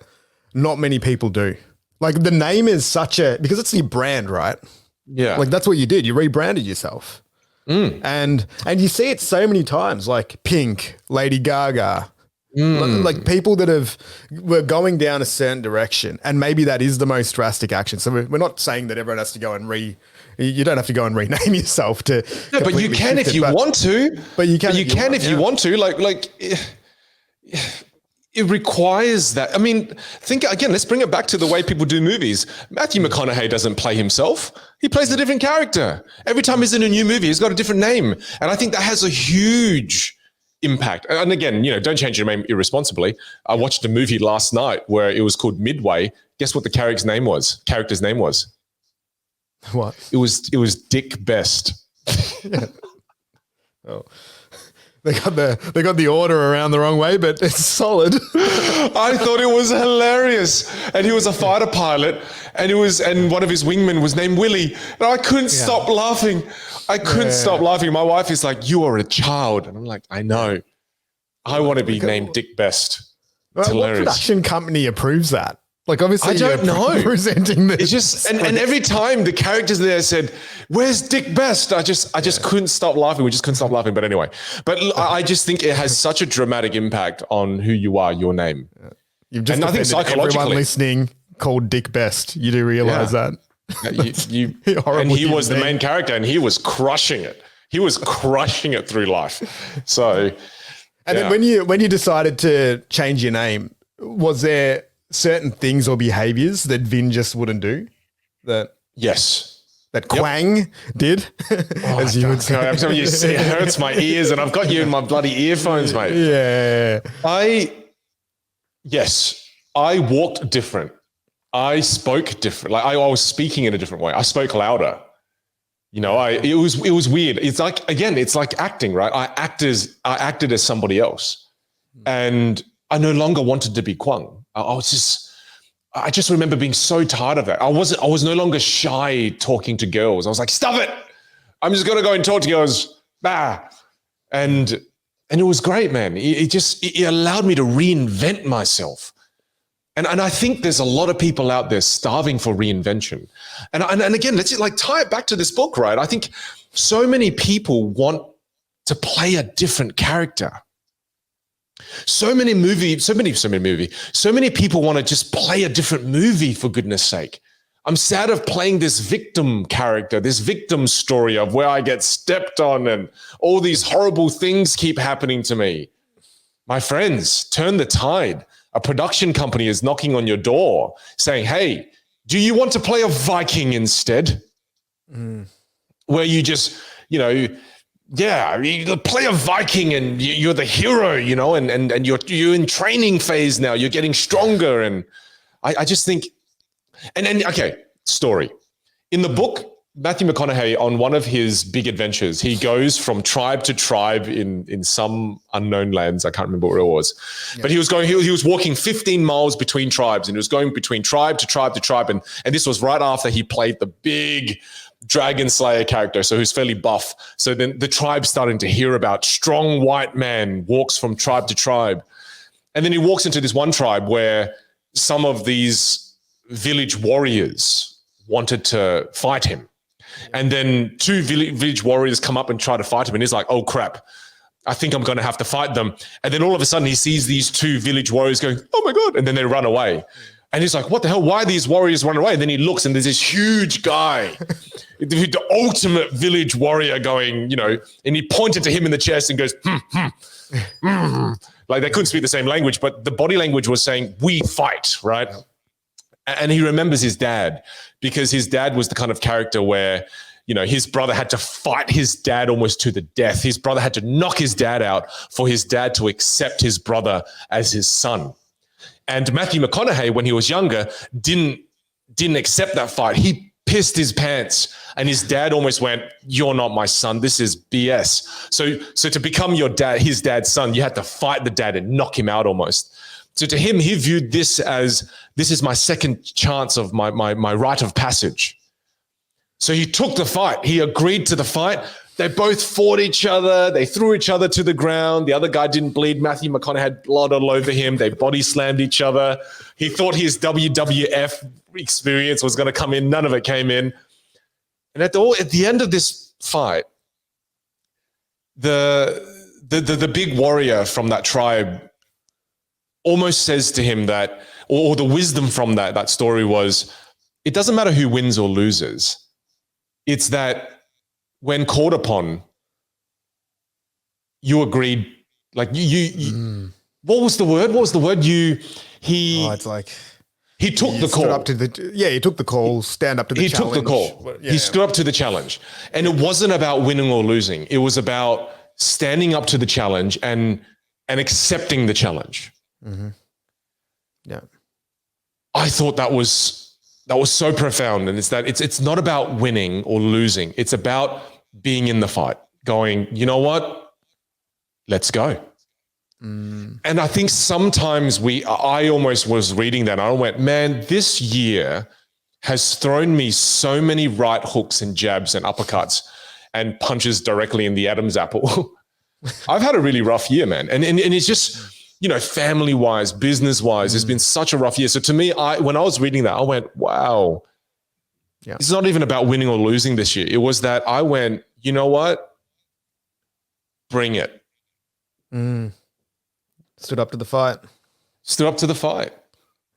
S2: not many people do. Like the name is because it's your brand, right?
S1: Yeah.
S2: Like that's what you did. You rebranded yourself. And you see it so many times, like Pink, Lady Gaga, like people that were going down a certain direction, and maybe that is the most drastic action. So we're not saying that everyone has to go and you don't have to go and rename yourself to.
S1: Yeah, but you can if you want to.
S2: But you can
S1: if you want to. Like it requires that. I mean, think again. Let's bring it back to the way people do movies. Matthew McConaughey doesn't play himself. He plays a different character. Every time he's in a new movie, he's got a different name. And I think that has a huge impact. And again, don't change your name irresponsibly. I watched a movie last night where it was called Midway. Guess what the character's name was?
S2: What?
S1: It was Dick Best.
S2: Oh. They got the order around the wrong way, but it's solid.
S1: I thought it was hilarious. And he was a fighter pilot, and one of his wingmen was named Willie. And I couldn't stop laughing. Stop laughing. My wife is like, "You are a child." And I'm like, "I know. I want to be named Dick Best." It's hilarious.
S2: What production company approves that? Like, obviously,
S1: I don't know.
S2: Presenting this.
S1: It's just, and every time the characters there said, "Where's Dick Best?" I just couldn't stop laughing. We just couldn't stop laughing. But anyway, I just think it has such a dramatic impact on who you are, your name.
S2: You've just
S1: and I think psychologically,
S2: everyone listening called Dick Best. You do realize that.
S1: And he was the main character, and he was crushing it. He was crushing it through life. So,
S2: and then when you decided to change your name, was there certain things or behaviors that Vinh just wouldn't do?
S1: Yes.
S2: That Quang did, as you would say.
S1: It hurts my ears, and I've got you in my bloody earphones, mate.
S2: Yeah.
S1: I walked different. I spoke different. Like I was speaking in a different way. I spoke louder. It was weird. It's like acting, right? I acted as somebody else, and I no longer wanted to be Quang. I just remember being so tired of that. I was no longer shy talking to girls. I was like, "Stop it. I'm just going to go and talk to girls." And it was great, man. It allowed me to reinvent myself. And I think there's a lot of people out there starving for reinvention. And again, let's tie it back to this book, right? I think so many people want to play a different character. So many people want to just play a different movie, for goodness sake. I'm sad of playing this victim character, this victim story of where I get stepped on and all these horrible things keep happening to me. My friends, turn the tide. A production company is knocking on your door saying, "Hey, do you want to play a Viking instead?" Where you just, you play a Viking and you're the hero, and you're in training phase now. You're getting stronger. And I just think, okay, story. In the book, Matthew McConaughey, on one of his big adventures, he goes from tribe to tribe in some unknown lands. I can't remember where it was. Yeah. But he was walking 15 miles between tribes, and he was going between tribe to tribe to tribe. And this was right after he played the big Dragon Slayer character, so who's fairly buff. So then the tribe's starting to hear about strong white man walks from tribe to tribe. And then he walks into this one tribe where some of these village warriors wanted to fight him. And then two village warriors come up and try to fight him. And he's like, "Oh, crap. I think I'm going to have to fight them." And then all of a sudden he sees these two village warriors going, "Oh, my God." And then they run away. And he's like, "What the hell? Why are these warriors running away?" And then he looks, and there's this huge guy, the ultimate village warrior going, and he pointed to him in the chest and goes, Like they couldn't speak the same language, but the body language was saying, "We fight," right? And he remembers his dad, because his dad was the kind of character where, his brother had to fight his dad almost to the death. His brother had to knock his dad out for his dad to accept his brother as his son. And Matthew McConaughey, when he was younger, didn't accept that fight. He pissed his pants. And his dad almost went, "You're not my son. This is BS." So to become his dad's son, you had to fight the dad and knock him out almost. So to him, he viewed this as, this is my second chance of my rite of passage. So he took the fight. He agreed to the fight. They both fought each other. They threw each other to the ground. The other guy didn't bleed. Matthew McConaughey had blood all over him. They body slammed each other. He thought his WWF experience was going to come in. None of it came in. And at the end of this fight, the big warrior from that tribe almost says to him that, or the wisdom from that story was, it doesn't matter who wins or loses. It's that when called upon, you agreed, like you what was the word? He took the call.
S2: He took the call, stand up to the challenge.
S1: He took the call. Yeah. He stood up to the challenge. And it wasn't about winning or losing. It was about standing up to the challenge and accepting the challenge.
S2: Mm-hmm. Yeah.
S1: I thought that was so profound. And it's not about winning or losing. It's about being in the fight, going, you know what? Let's go. And I think sometimes I almost was reading that and I went, man, this year has thrown me so many right hooks and jabs and uppercuts and punches directly in the Adam's apple. I've had a really rough year, man. And it's just, family-wise, business-wise, it's been such a rough year. So to me, when I was reading that, I went, wow, it's not even about winning or losing this year. It was that I went, you know what? Bring it.
S2: Stood up to the fight.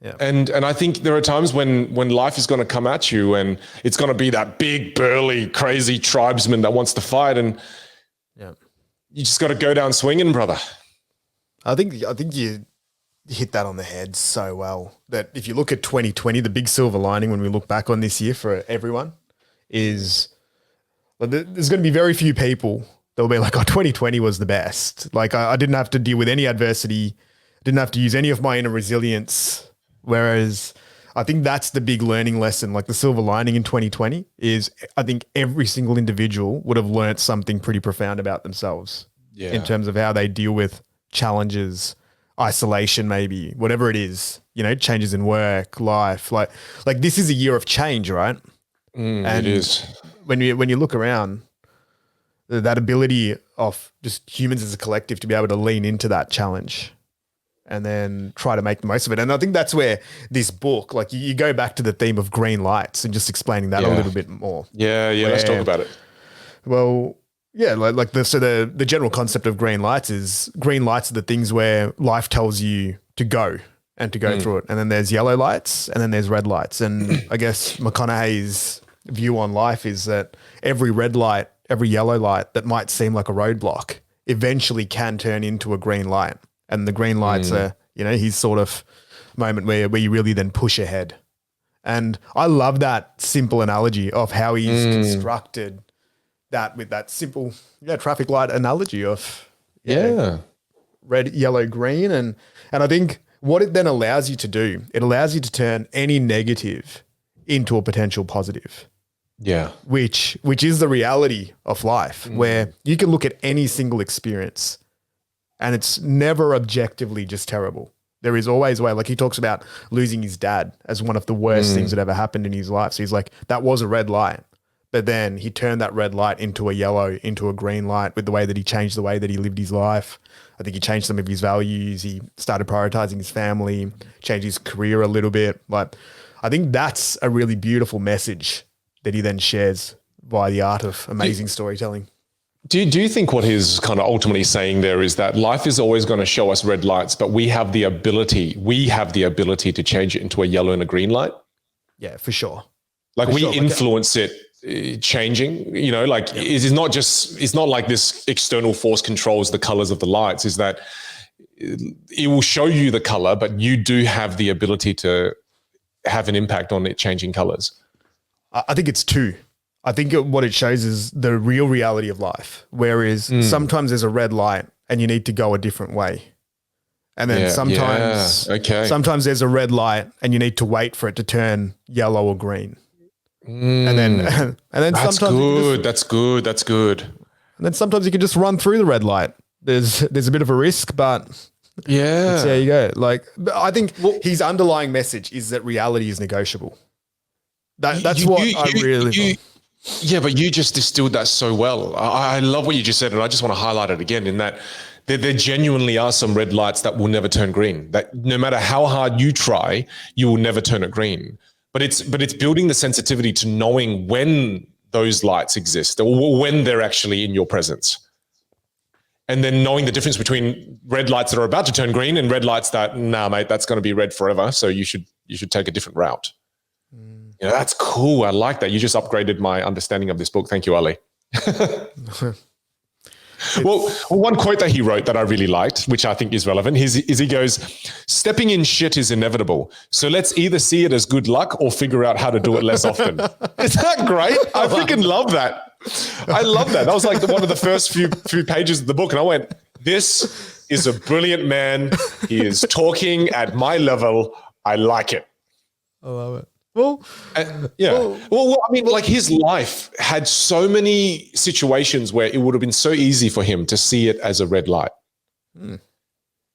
S2: Yeah.
S1: And I think there are times when life is going to come at you and it's going to be that big, burly, crazy tribesman that wants to fight. And you just got to go down swinging, brother.
S2: I think you hit that on the head so well, that if you look at 2020, the big silver lining when we look back on this year for everyone is, there's going to be very few people they'll be like, 2020 was the best. Like I didn't have to deal with any adversity, didn't have to use any of my inner resilience. Whereas I think that's the big learning lesson. Like the silver lining in 2020 is I think every single individual would have learned something pretty profound about themselves in terms of how they deal with challenges, isolation, maybe whatever it is, changes in work, life, like this is a year of change, right?
S1: And it is.
S2: When you look around, that ability of just humans as a collective to be able to lean into that challenge and then try to make the most of it. And I think that's where this book, like you go back to the theme of green lights and just explaining that a little bit more.
S1: Yeah. Let's talk about it.
S2: Well, yeah, the general concept of green lights is green lights are the things where life tells you to go and to go through it. And then there's yellow lights and then there's red lights. And I guess McConaughey's view on life is that every red light, every yellow light that might seem like a roadblock eventually can turn into a green light. And the green lights are, his sort of moment where you really then push ahead. And I love that simple analogy of how he's constructed that with that simple traffic light analogy of red, yellow, green. And I think what it then allows you to do, it allows you to turn any negative into a potential positive.
S1: Yeah.
S2: Which is the reality of life, where you can look at any single experience and it's never objectively just terrible. There is always a way. Like he talks about losing his dad as one of the worst things that ever happened in his life. So he's like, that was a red light. But then he turned that red light into a yellow, into a green light with the way that he changed the way that he lived his life. I think he changed some of his values. He started prioritizing his family, changed his career a little bit. Like, I think that's a really beautiful message that he then shares via the art of amazing storytelling.
S1: Do you think what he's kind of ultimately saying there is that life is always going to show us red lights, but we have the ability to change it into a yellow and a green light?
S2: Yeah, for sure.
S1: Like we influence it changing, it's not like this external force controls the colors of the lights, is that it will show you the color, but you do have the ability to have an impact on it changing colors.
S2: I think it's two. I think what it shows is the real reality of life, whereas sometimes there's a red light and you need to go a different way. And then sometimes there's a red light and you need to wait for it to turn yellow or green. And then
S1: That's
S2: sometimes
S1: good. That's good. That's good.
S2: And then sometimes you can just run through the red light. There's a bit of a risk, but
S1: Yeah.
S2: there you go. Like, I think his underlying message is that reality is negotiable. That's what I really thought.
S1: Yeah, but you just distilled that so well. I love what you just said, and I just want to highlight it again in that there genuinely are some red lights that will never turn green. That no matter how hard you try, you will never turn it green. But it's building the sensitivity to knowing when those lights exist or when they're actually in your presence. And then knowing the difference between red lights that are about to turn green and red lights that, nah, mate, that's going to be red forever. So you should take a different route. Yeah, that's cool. I like that. You just upgraded my understanding of this book. Thank you, Ali. Well, one quote that he wrote that I really liked, which I think is relevant, is he goes, stepping in shit is inevitable. So let's either see it as good luck or figure out how to do it less often. Is that great? I freaking love that. I love that. That was like one of the first few pages of the book. And I went, this is a brilliant man. He is talking at my level. I like it.
S2: I love it. Well,
S1: Well, I mean, like his life had so many situations where it would have been so easy for him to see it as a red light.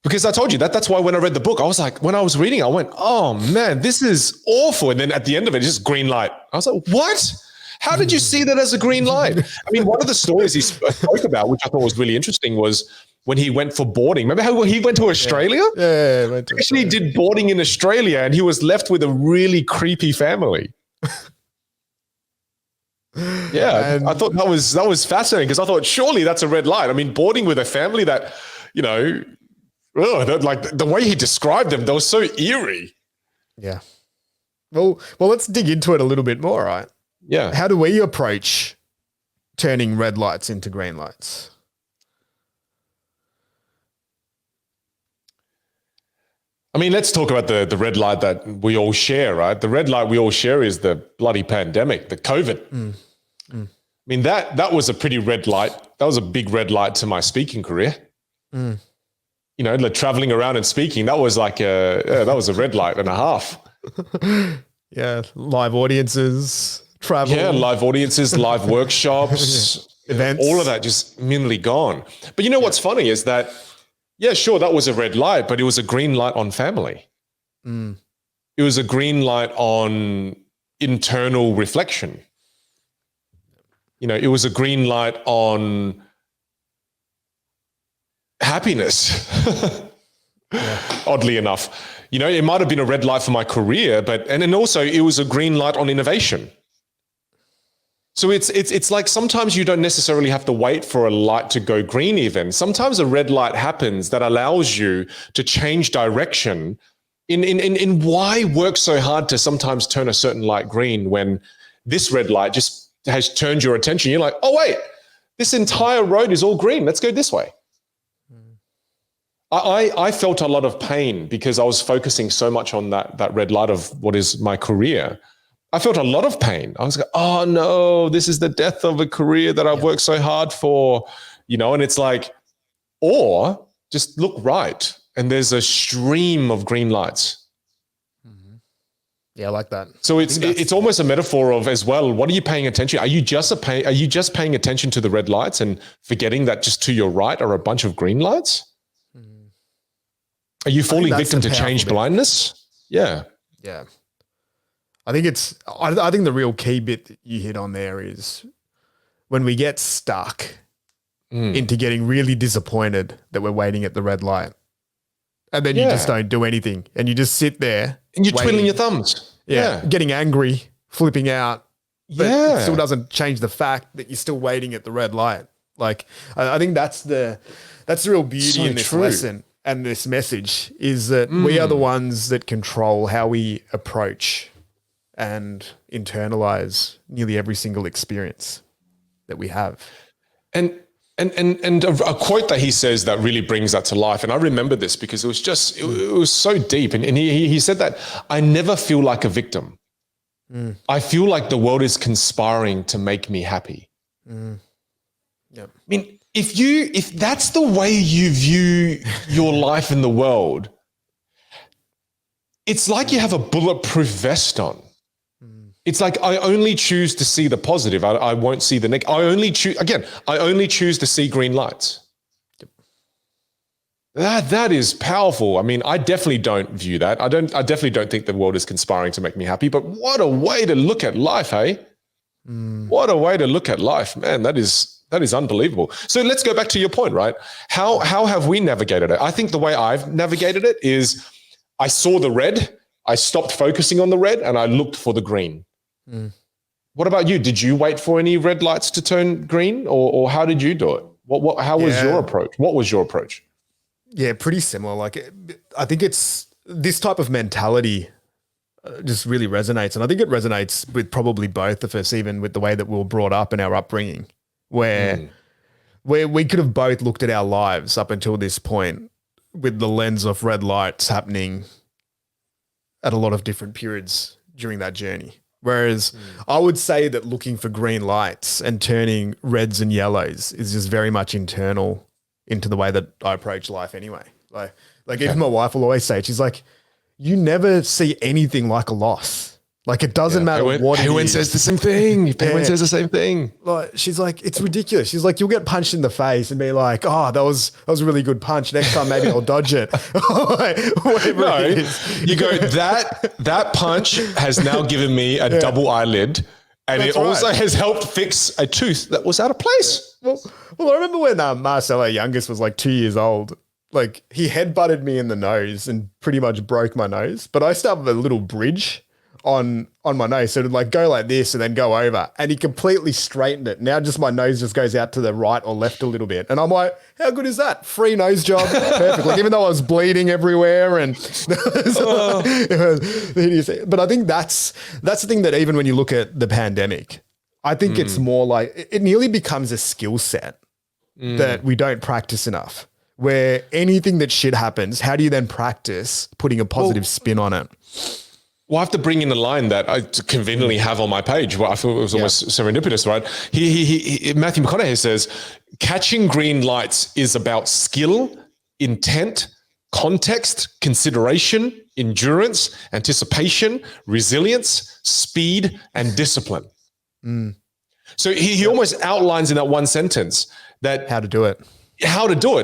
S1: Because I told you that's why when I read the book, I was like, when I was reading, I went, oh man, this is awful. And then at the end of it, just green light. I was like, what? How did you see that as a green light? I mean, one of the stories he spoke about, which I thought was really interesting, was when he went for boarding. Remember how he went to Australia?
S2: Yeah, went to
S1: Actually did boarding in Australia, and he was left with a really creepy family. Yeah, I thought that was fascinating because I thought surely that's a red light. I mean, boarding with a family that, like the way he described them, they were so eerie.
S2: Yeah. Well, let's dig into it a little bit more, right?
S1: Yeah.
S2: How do we approach turning red lights into green lights?
S1: I mean, let's talk about the red light that we all share, right? The red light we all share is the bloody pandemic, the COVID. I mean, that was a pretty red light. That was a big red light to my speaking career. Like traveling around and speaking, that was like that was a red light and a half.
S2: Yeah, live audiences, travel.
S1: Yeah, live audiences, live workshops,
S2: events.
S1: All of that just immediately gone. But you know what's funny is that, yeah, sure, that was a red light, but it was a green light on family. It was a green light on internal reflection. It was a green light on happiness, oddly enough. It might have been a red light for my career, and then also it was a green light on innovation. So it's like sometimes you don't necessarily have to wait for a light to go green even. Sometimes a red light happens that allows you to change direction in why work so hard to sometimes turn a certain light green when this red light just has turned your attention. You're like, oh, wait, this entire road is all green. Let's go this way. I felt a lot of pain because I was focusing so much on that red light of what is my career. I felt a lot of pain. I was like, oh no, this is the death of a career that I've worked so hard for, and it's like, or just look right. And there's a stream of green lights.
S2: Yeah, I like that.
S1: So it's almost a metaphor of as well, what are you paying attention? Are you just paying attention to the red lights and forgetting that just to your right are a bunch of green lights? Are you falling victim to change blindness? Yeah.
S2: Yeah. I think the real key bit that you hit on there is when we get stuck into getting really disappointed that we're waiting at the red light. And then you just don't do anything and you just sit there.
S1: And you're twiddling your thumbs.
S2: Yeah. Getting angry, flipping out. But it still doesn't change the fact that you're still waiting at the red light. Like, I think that's the real beauty in this lesson and this message is that we are the ones that control how we approach and internalize nearly every single experience that we have. And
S1: a quote that he says that really brings that to life. And I remember this because it was so deep. And he said that I never feel like a victim. I feel like the world is conspiring to make me happy.
S2: Yep.
S1: I mean, if that's the way you view your life in the world, it's like you have a bulletproof vest on. It's like I only choose to see the positive. I won't see the negative. I only choose to see green lights. That is powerful. I mean, I definitely don't view that. I definitely don't think the world is conspiring to make me happy, but what a way to look at life, hey? What a way to look at life, man. That is unbelievable. So let's go back to your point, right? How have we navigated it? I think the way I've navigated it is I saw the red, I stopped focusing on the red, and I looked for the green. What about you? Did you wait for any red lights to turn green, or how did you do it? How was your approach? What was your approach?
S2: Yeah, pretty similar. Like, I think it's this type of mentality just really resonates. And I think it resonates with probably both of us, even with the way that we were brought up in our upbringing, where we could have both looked at our lives up until this point with the lens of red lights happening at a lot of different periods during that journey. Whereas I would say that looking for green lights and turning reds and yellows is just very much internal into the way that I approach life anyway. Like even my wife will always say, she's like, you never see anything like a loss. Like it doesn't matter what it is.
S1: Everyone says the same thing. Everyone says the same thing.
S2: Like she's like, it's ridiculous. She's like, you'll get punched in the face and be like, oh, that was a really good punch. Next time maybe I'll dodge it. Whatever it is.
S1: You go, that punch has now given me a double eyelid. And That's it also has helped fix a tooth that was out of place.
S2: Well, I remember when Marcel, our youngest, was like 2 years old. Like he headbutted me in the nose and pretty much broke my nose. But I started with a little bridge on my nose. So it'd like go like this and then go over. And he completely straightened it. Now just my nose just goes out to the right or left a little bit. And I'm like, how good is that? Free nose job. Perfect. Like even though I was bleeding everywhere and but I think that's the thing that even when you look at the pandemic, I think it's more like it nearly becomes a skill set that we don't practice enough. Where anything that shit happens, how do you then practice putting a positive spin on it?
S1: Well, I have to bring in a line that I conveniently have on my page. Well, I thought it was almost serendipitous, right? Matthew McConaughey says, catching green lights is about skill, intent, context, consideration, endurance, anticipation, resilience, speed, and discipline. So he almost outlines in that one sentence that
S2: how to do it.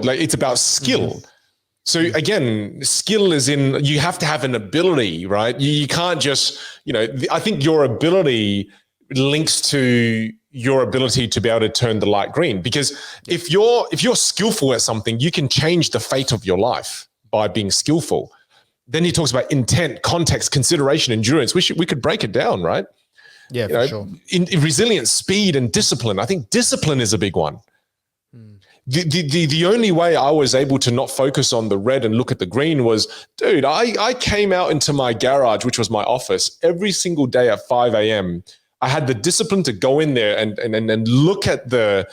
S1: Like it's about skill. So again, skill is in, you have to have an ability, right? You can't just, I think your ability links to your ability to be able to turn the light green. Because if you're skillful at something, you can change the fate of your life by being skillful. Then he talks about intent, context, consideration, endurance. We could break it down, right?
S2: Yeah, for sure.
S1: In resilience, speed, and discipline. I think discipline is a big one. The only way I was able to not focus on the red and look at the green was, dude, I came out into my garage, which was my office, every single day at 5 a.m. I had the discipline to go in there and look at the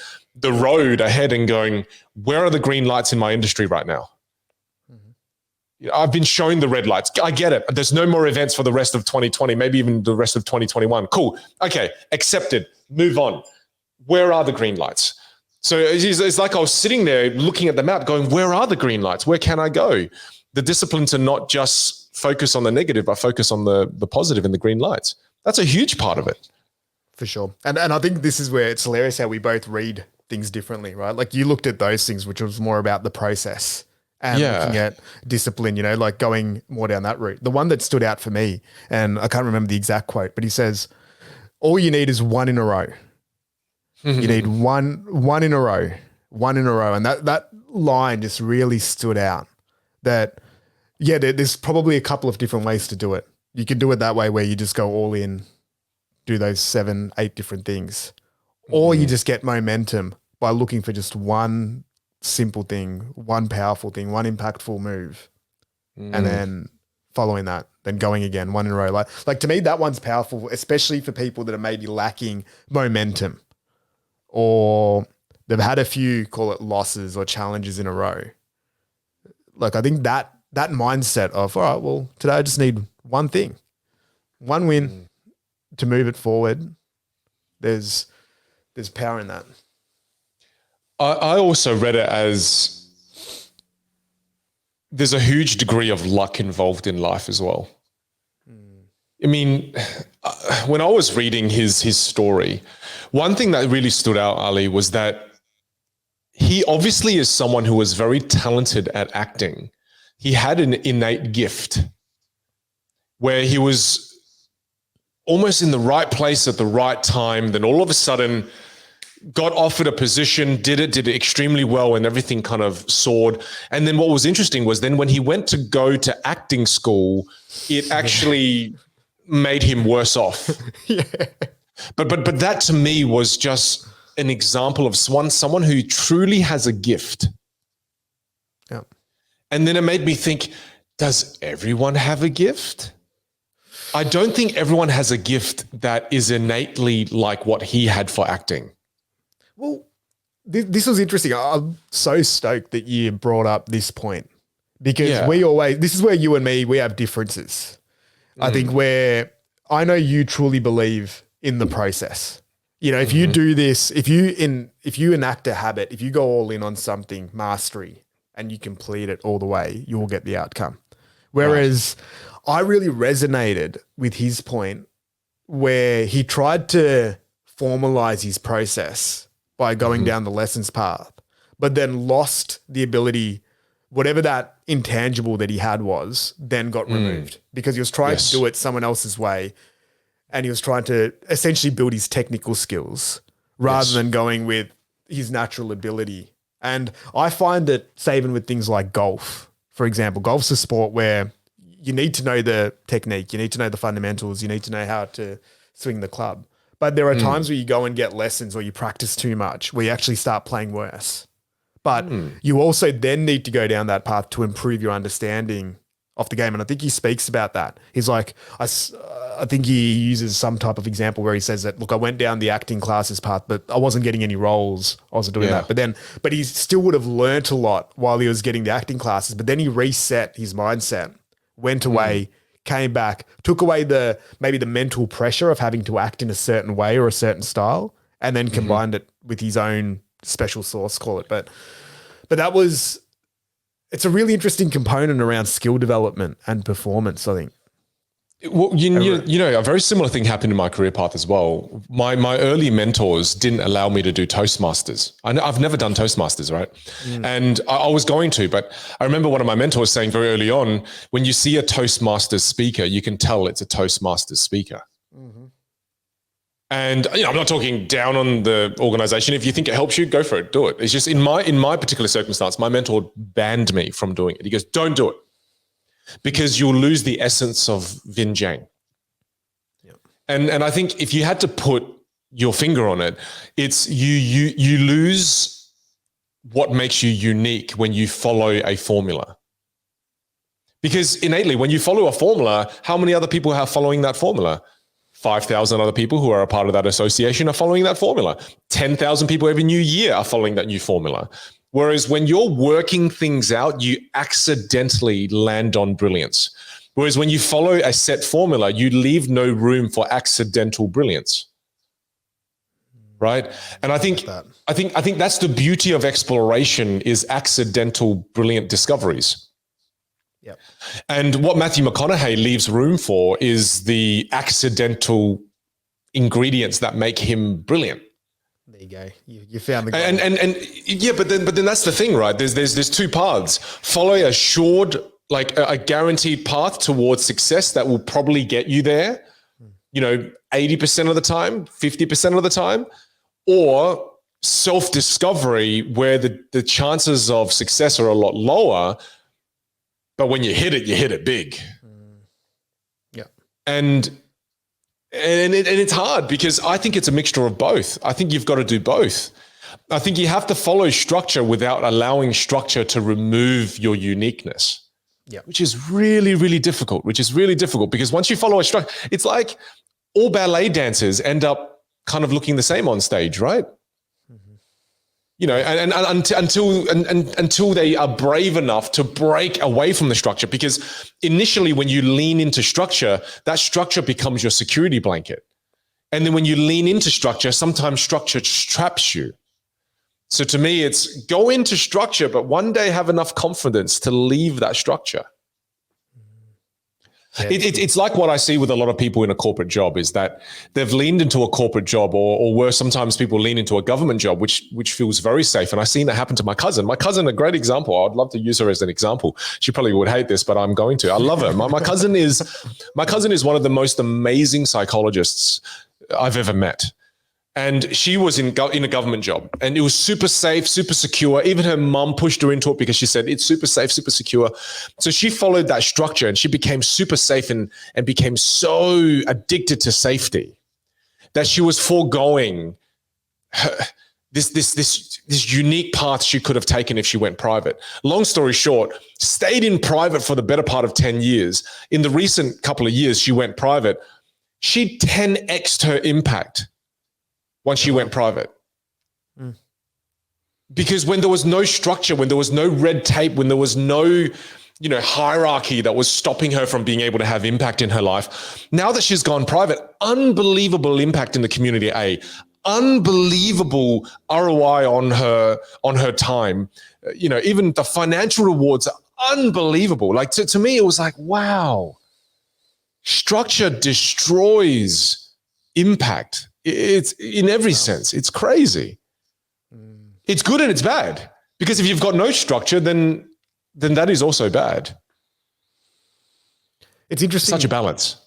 S1: road ahead and going, where are the green lights in my industry right now? I've been showing the red lights. I get it. There's no more events for the rest of 2020, maybe even the rest of 2021. Cool. Okay. Accepted. Move on. Where are the green lights? So it's like I was sitting there looking at the map going, where are the green lights? Where can I go? The discipline to not just focus on the negative, but focus on the positive and the green lights. That's a huge part of it.
S2: For sure. And I think this is where it's hilarious how we both read things differently, right? Like you looked at those things, which was more about the process and looking at discipline, like going more down that route. The one that stood out for me, and I can't remember the exact quote, but he says, all you need is one in a row. You need one in a row. And that line just really stood out that, there's probably a couple of different ways to do it. You can do it that way where you just go all in, do those 7, 8 different things. Or you just get momentum by looking for just one simple thing, one powerful thing, one impactful move. And then following that, then going again, one in a row. Like to me, that one's powerful, especially for people that are maybe lacking momentum. Or they've had a few, call it losses or challenges in a row. Like I think that mindset of, all right, well, today I just need one thing, one win to move it forward. There's power in that.
S1: I also read it as there's a huge degree of luck involved in life as well. I mean, when I was reading his story, one thing that really stood out, Ali, was that he obviously is someone who was very talented at acting. He had an innate gift where he was almost in the right place at the right time. Then all of a sudden got offered a position, did it extremely well, and everything kind of soared. And then what was interesting was then when he went to go to acting school, it actually made him worse off.
S2: Yeah.
S1: But that to me was just an example of someone who truly has a gift.
S2: Yeah.
S1: And then it made me think, does everyone have a gift? I don't think everyone has a gift that is innately like what he had for acting.
S2: Well, this was interesting. I'm so stoked that you brought up this point because this is where you and me, we have differences. I think where I know you truly believe in the process. You know, if you do this, if you enact a habit, if you go all in on something, mastery, and you complete it all the way, you will get the outcome. Whereas I really resonated with his point where he tried to formalize his process by going down the lessons path, but then lost the ability, whatever that intangible that he had was, then got removed because he was trying to do it someone else's way. And he was trying to essentially build his technical skills rather than going with his natural ability. And I find that saving with things like golf, for example, golf's a sport where you need to know the technique, you need to know the fundamentals, you need to know how to swing the club. But there are times where you go and get lessons or you practice too much, where you actually start playing worse. But you also then need to go down that path to improve your understanding of the game. And I think he speaks about that. He's like, I think he uses some type of example where he says that, look, I went down the acting classes path, but I wasn't getting any roles. I wasn't doing that. But he still would have learnt a lot while he was getting the acting classes. But then he reset his mindset, went away, came back, took away maybe the mental pressure of having to act in a certain way or a certain style, and then combined it with his own special sauce, call it. But it's a really interesting component around skill development and performance, I think.
S1: Well, you know, a very similar thing happened in my career path as well. My early mentors didn't allow me to do Toastmasters. I've never done Toastmasters, right? And I was going to, but I remember one of my mentors saying very early on, when you see a Toastmasters speaker, you can tell it's a Toastmasters speaker. And I'm not talking down on the organization. If you think it helps you, go for it, do it. It's just in my particular circumstance, my mentor banned me from doing it. He goes, don't do it, because you'll lose the essence of Vinh Giang. Yeah. And I think if you had to put your finger on it, it's you lose what makes you unique when you follow a formula. Because innately, when you follow a formula, how many other people are following that formula? 5,000 other people who are a part of that association are following that formula. 10,000 people every new year are following that new formula. Whereas when you're working things out, you accidentally land on brilliance. Whereas when you follow a set formula, you leave no room for accidental brilliance. Right? And I think that's the beauty of exploration, is accidental brilliant discoveries. Yep. And what Matthew McConaughey leaves room for is the accidental ingredients that make him brilliant.
S2: There you go. You found the goal.
S1: And yeah, but then that's the thing, right? There's two paths. Follow a assured, like a guaranteed path towards success that will probably get you there, 80% of the time, 50% of the time, or self-discovery where the chances of success are a lot lower. But when you hit it big.
S2: Yeah.
S1: And it's hard because I think it's a mixture of both. I think you've got to do both. I think you have to follow structure without allowing structure to remove your uniqueness. Yeah. Which is really, really difficult, because once you follow a structure, it's like all ballet dancers end up kind of looking the same on stage, right? And until they are brave enough to break away from the structure, because initially when you lean into structure, that structure becomes your security blanket. And then when you lean into structure, sometimes structure traps you. So to me, it's go into structure, but one day have enough confidence to leave that structure. It's like what I see with a lot of people in a corporate job is that they've leaned into a corporate job or worse, sometimes people lean into a government job, which feels very safe. And I've seen that happen to my cousin. My cousin, a great example. I'd love to use her as an example. She probably would hate this, but I'm going to. I love her. My cousin is one of the most amazing psychologists I've ever met. And she was in a government job and it was super safe, super secure. Even her mum pushed her into it because she said it's super safe, super secure. So she followed that structure and she became super safe and became so addicted to safety that she was foregoing this unique path she could have taken if she went private. Long story short, stayed in private for the better part of 10 years. In the recent couple of years, she went private. She 10x'd her impact once she went private. Because when there was no structure, when there was no red tape, when there was no, hierarchy that was stopping her from being able to have impact in her life, now that she's gone private, unbelievable impact in the community, unbelievable ROI on her time. Even the financial rewards are unbelievable. Like to me, it was like, wow, structure destroys impact. It's in every sense. It's crazy. It's good and it's bad because if you've got no structure, then that is also bad.
S2: It's interesting.
S1: Such a balance.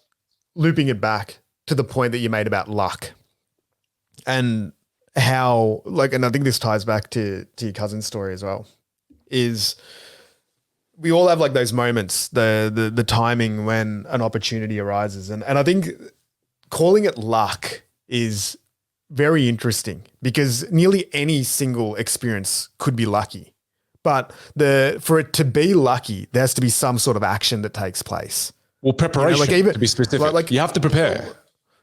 S2: Looping it back to the point that you made about luck and how, and I think this ties back to your cousin's story as well, is we all have those moments, the timing when an opportunity arises. And I think calling it luck is very interesting because nearly any single experience could be lucky. But for it to be lucky, there has to be some sort of action that takes place.
S1: Well, preparation, to be specific. You have to prepare.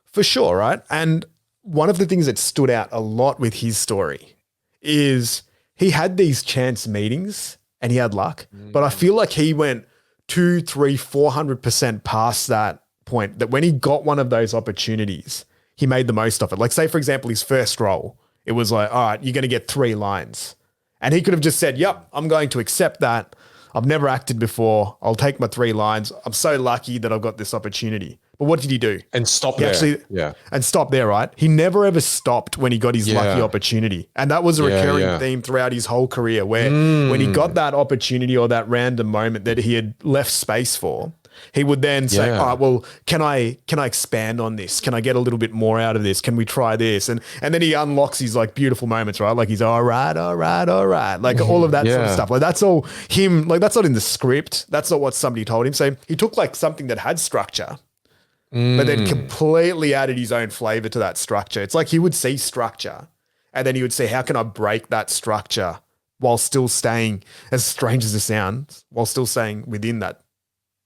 S2: For sure, right? And one of the things that stood out a lot with his story is he had these chance meetings and he had luck, but I feel like he went 200, 300, 400% past that point, that when he got one of those opportunities, he made the most of it. Like say, for example, his first role, it was like, all right, you're going to get 3 lines. And he could have just said, yep, I'm going to accept that. I've never acted before. I'll take my 3 lines. I'm so lucky that I've got this opportunity. But what did he do?
S1: And stop there.
S2: And stop there, right? He never ever stopped when he got his lucky opportunity. And that was a recurring theme throughout his whole career where when he got that opportunity or that random moment that he had left space for, he would then say, all right, well, can I expand on this? Can I get a little bit more out of this? Can we try this? And then he unlocks these beautiful moments, right? Like he's all right. Like all of that sort of stuff. Like that's all him. Like that's not in the script. That's not what somebody told him. So he took something that had structure, but then completely added his own flavor to that structure. It's like he would see structure and then he would say, how can I break that structure while still staying, as strange as it sounds, while still staying within that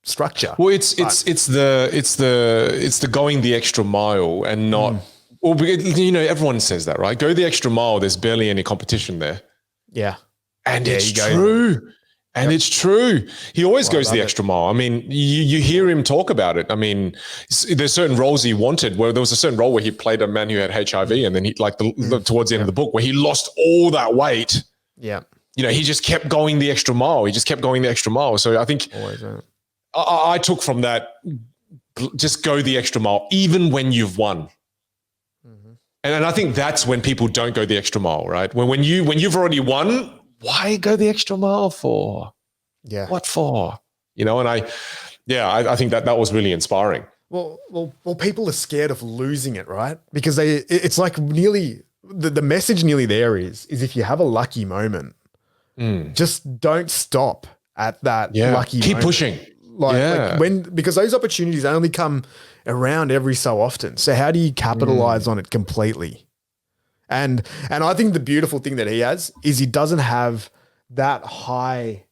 S2: structure?
S1: Well, it's the going the extra mile and not, everyone says that, right? Go the extra mile. There's barely any competition there.
S2: Yeah.
S1: And it's true. And it's true. He always goes the extra mile. I mean, you hear him talk about it. I mean, there's certain roles he wanted where there was a certain role where he played a man who had HIV and then he towards the end of the book where he lost all that weight.
S2: Yeah.
S1: He just kept going the extra mile. So I think I took from that, just go the extra mile, even when you've won. And I think that's when people don't go the extra mile, right? When you've already won, why go the extra mile for?
S2: Yeah.
S1: What for? And I think that was really inspiring.
S2: Well, people are scared of losing it, right? Because it's like nearly the message nearly there is if you have a lucky moment, just don't stop at that lucky moment.
S1: Keep pushing.
S2: Because those opportunities only come around every so often. So how do you capitalize on it completely? And I think the beautiful thing that he has is he doesn't have that high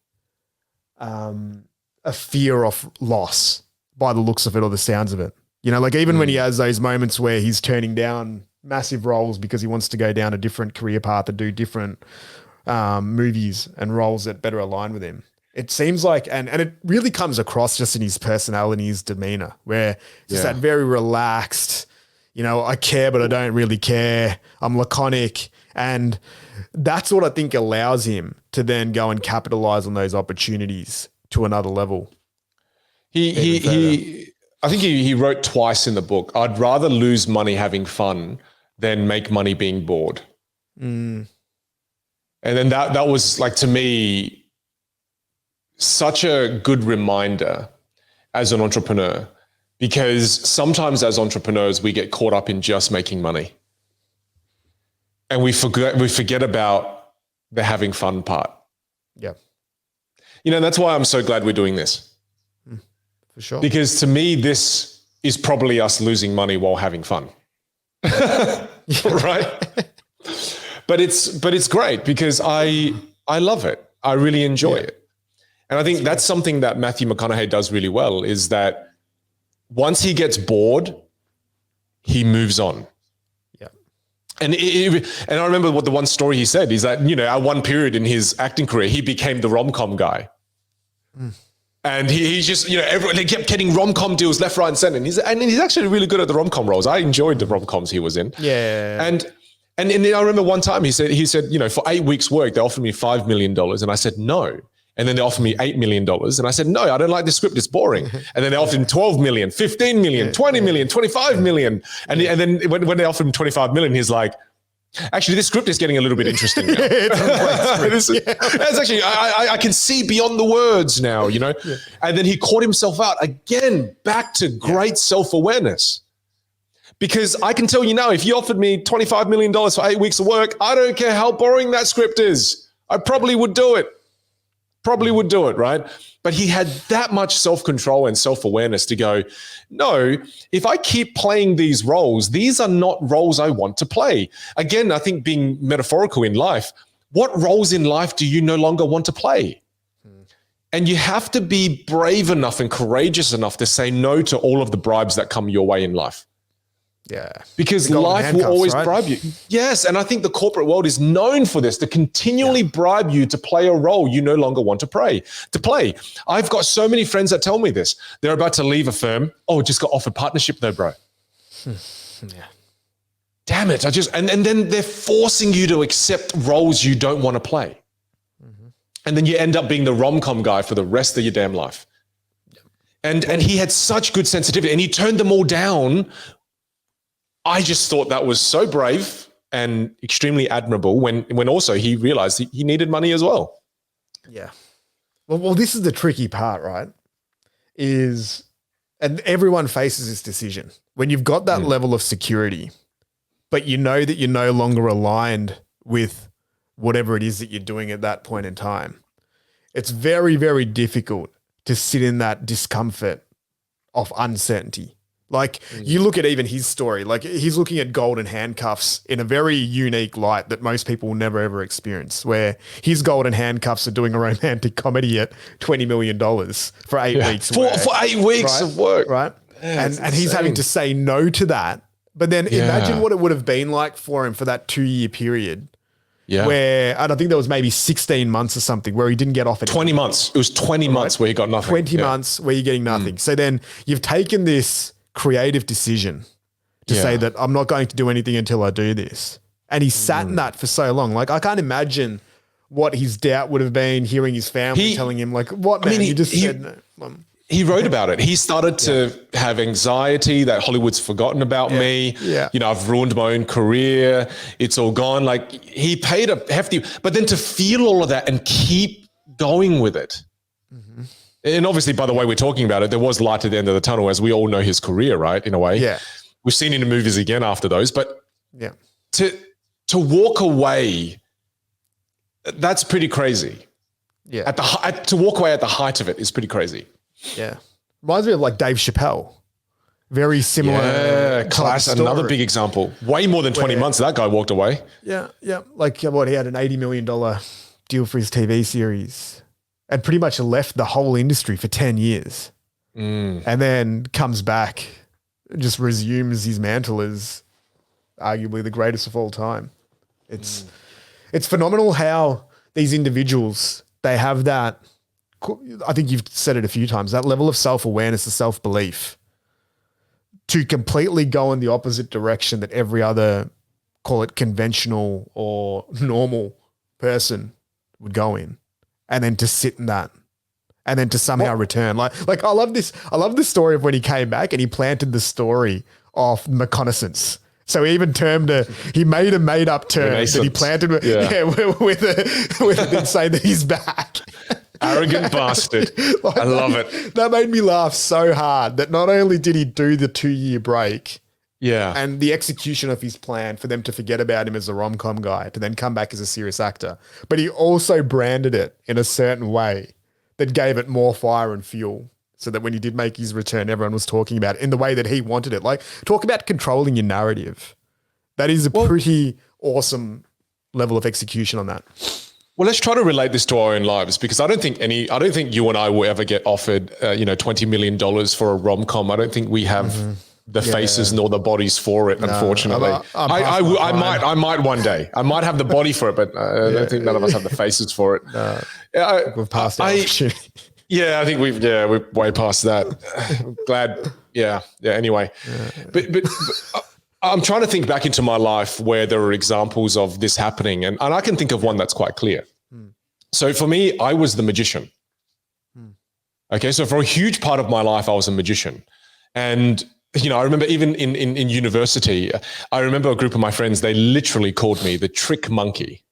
S2: a fear of loss by the looks of it or the sounds of it. Even when he has those moments where he's turning down massive roles because he wants to go down a different career path and do different movies and roles that better align with him. It seems like, and it really comes across just in his personality, his demeanor, where just that very relaxed, I care, but I don't really care. I'm laconic. And that's what I think allows him to then go and capitalize on those opportunities to another level.
S1: I think he wrote twice in the book, I'd rather lose money having fun than make money being bored. And then that was like, to me, such a good reminder as an entrepreneur, because sometimes as entrepreneurs, we get caught up in just making money. And we forget about the having fun part.
S2: Yeah.
S1: You know, and that's why I'm so glad we're doing this.
S2: For sure.
S1: Because to me, this is probably us losing money while having fun. Right? But it's great because I love it. I really enjoy it. And I think that's something that Matthew McConaughey does really well, is that once he gets bored, he moves on. Yeah. And I remember what the one story he said is that, you know, at one period in his acting career, he became the rom-com guy. And he's just, you know, they kept getting rom-com deals left, right, and center. And he's actually really good at the rom-com roles. I enjoyed the rom-coms he was in.
S2: Yeah.
S1: And then I remember one time he said, you know, for 8 weeks work, they offered me $5 million. And I said, no. And then they offered me $8 million. And I said, no, I don't like the script. It's boring. And then they offered him 12 million, 15 million, 20 million, 25 million. And then when they offered him 25 million, he's like, actually, this script is getting a little bit interesting now. That's actually, I can see beyond the words now, you know? Yeah. And then he caught himself out again, back to great self-awareness. Because I can tell you now, if you offered me $25 million for 8 weeks of work, I don't care how boring that script is. I probably would do it. Right? But he had that much self-control and self-awareness to go, no, if I keep playing these roles, these are not roles I want to play. Again, I think being metaphorical in life, what roles in life do you no longer want to play? And you have to be brave enough and courageous enough to say no to all of the bribes that come your way in life.
S2: Yeah.
S1: Because life will always bribe you. Yes. And I think the corporate world is known for this, to continually bribe you to play a role you no longer want to play. I've got so many friends that tell me this. They're about to leave a firm. Oh, just got offered partnership though, bro. Yeah. Damn it. And then they're forcing you to accept roles you don't want to play. And then you end up being the rom-com guy for the rest of your damn life. And he had such good sensitivity and he turned them all down. I just thought that was so brave and extremely admirable when also he realized he needed money as well.
S2: Yeah. Well, this is the tricky part, right? And everyone faces this decision. When you've got that level of security, but you know that you're no longer aligned with whatever it is that you're doing at that point in time, it's very, very difficult to sit in that discomfort of uncertainty. Like you look at even his story, like he's looking at golden handcuffs in a very unique light that most people will never ever experience, where his golden handcuffs are doing a romantic comedy at $20 million for 8 weeks.
S1: For 8 weeks of work.
S2: Right. Yeah, and he's having to say no to that. But then imagine what it would have been like for him for that 2-year period. Yeah. Where, and I think there was maybe 16 months or something where he didn't get off.
S1: 20 months. It was 20 months where he got nothing.
S2: 20 months where you're getting nothing. So then you've taken this creative decision to say that I'm not going to do anything until I do this. And he sat in that for so long. Like, I can't imagine what his doubt would have been hearing his family telling him, like, what, man? You just said no.
S1: He wrote about it. He started to have anxiety that Hollywood's forgotten about me. Yeah. You know, I've ruined my own career. It's all gone. Like, he paid a hefty, but then to feel all of that and keep going with it. And obviously, by the way we're talking about it, there was light at the end of the tunnel, as we all know his career, right? In a way. Yeah. We've seen him in movies again after those, but to walk away, that's pretty crazy. Yeah. To walk away at the height of it is pretty crazy.
S2: Yeah. Reminds me of like Dave Chappelle. Very similar.
S1: Yeah, class. Another big example. Way more than 20 months that guy walked away.
S2: Yeah. Yeah. Like what, he had an $80 million deal for his TV series and pretty much left the whole industry for 10 years. And then comes back, just resumes his mantle as arguably the greatest of all time. It's phenomenal how these individuals, they have that, I think you've said it a few times, that level of self-awareness, the self-belief to completely go in the opposite direction that every other, call it conventional or normal person would go in. And then to sit in that and then to somehow return. Like I love this story of when he came back and he planted the story of reconnaissance. So he even he made a made up term that he planted with a thing saying that he's back.
S1: Arrogant bastard. I love it.
S2: That made me laugh so hard that not only did he do the 2-year break, and the execution of his plan for them to forget about him as a rom-com guy to then come back as a serious actor, but he also branded it in a certain way that gave it more fire and fuel so that when he did make his return, everyone was talking about it in the way that he wanted it. Like, talk about controlling your narrative. That is a pretty awesome level of execution on that.
S1: Well, let's try to relate this to our own lives, because I don't think you and I will ever get offered, $20 million for a rom-com. I don't think we have the faces nor the bodies for it, unfortunately. I might one day. I might have the body for it, but I don't think none of us have the faces for it.
S2: We've passed that opportunity.
S1: Yeah, I think we're way past that. I'm glad. Yeah. Anyway, but I'm trying to think back into my life where there are examples of this happening, and I can think of one that's quite clear. So for me, I was the magician. Okay, so for a huge part of my life, I was a magician. And, I remember even in university, I remember a group of my friends, they literally called me the trick monkey.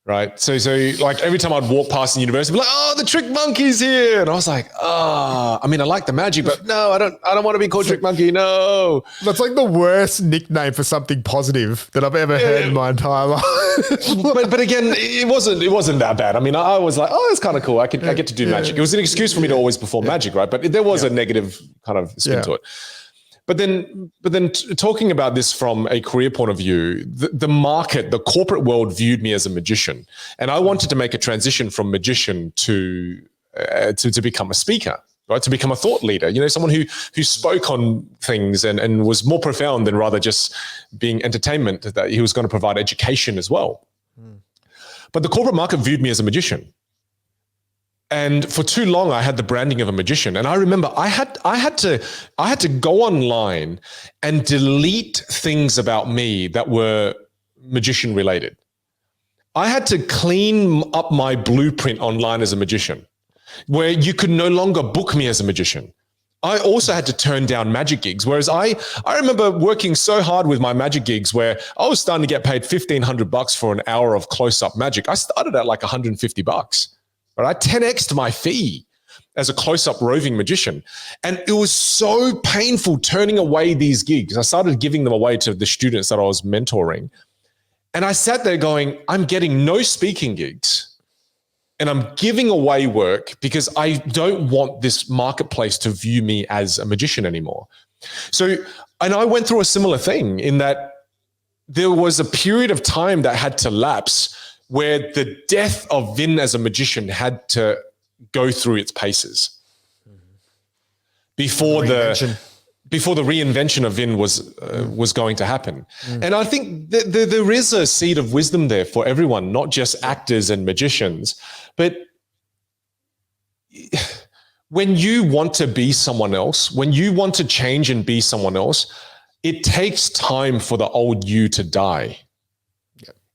S1: Right. So like every time I'd walk past the university, I'd be like, oh, the trick monkey's here. And I was like, I like the magic, but no, I don't want to be called trick monkey. No.
S2: That's like the worst nickname for something positive that I've ever heard in my entire life.
S1: but again, it wasn't that bad. I mean, I was like, oh, it's kind of cool. I get to do magic. It was an excuse for me to always perform magic, right? But there was a negative kind of spin to it. But then talking about this from a career point of view, the market, the corporate world viewed me as a magician, and I wanted to make a transition from magician to become a speaker, right? To become a thought leader, someone who spoke on things and was more profound than rather just being entertainment, that he was going to provide education as well. But the corporate market viewed me as a magician. And for too long, I had the branding of a magician. And I remember I had to go online and delete things about me that were magician related. I had to clean up my blueprint online as a magician, where you could no longer book me as a magician. I also had to turn down magic gigs, whereas I remember working so hard with my magic gigs where I was starting to get paid $1,500 for an hour of close-up magic. I started at like $150. But I 10x'd my fee as a close-up roving magician. And it was so painful turning away these gigs. I started giving them away to the students that I was mentoring. And I sat there going, I'm getting no speaking gigs and I'm giving away work because I don't want this marketplace to view me as a magician anymore. So, and I went through a similar thing in that there was a period of time that had to lapse where the death of Vinh as a magician had to go through its paces before the reinvention of Vinh was going to happen. And I think there is a seed of wisdom there for everyone, not just actors and magicians, but when you want to be someone else, when you want to change and be someone else, it takes time for the old you to die.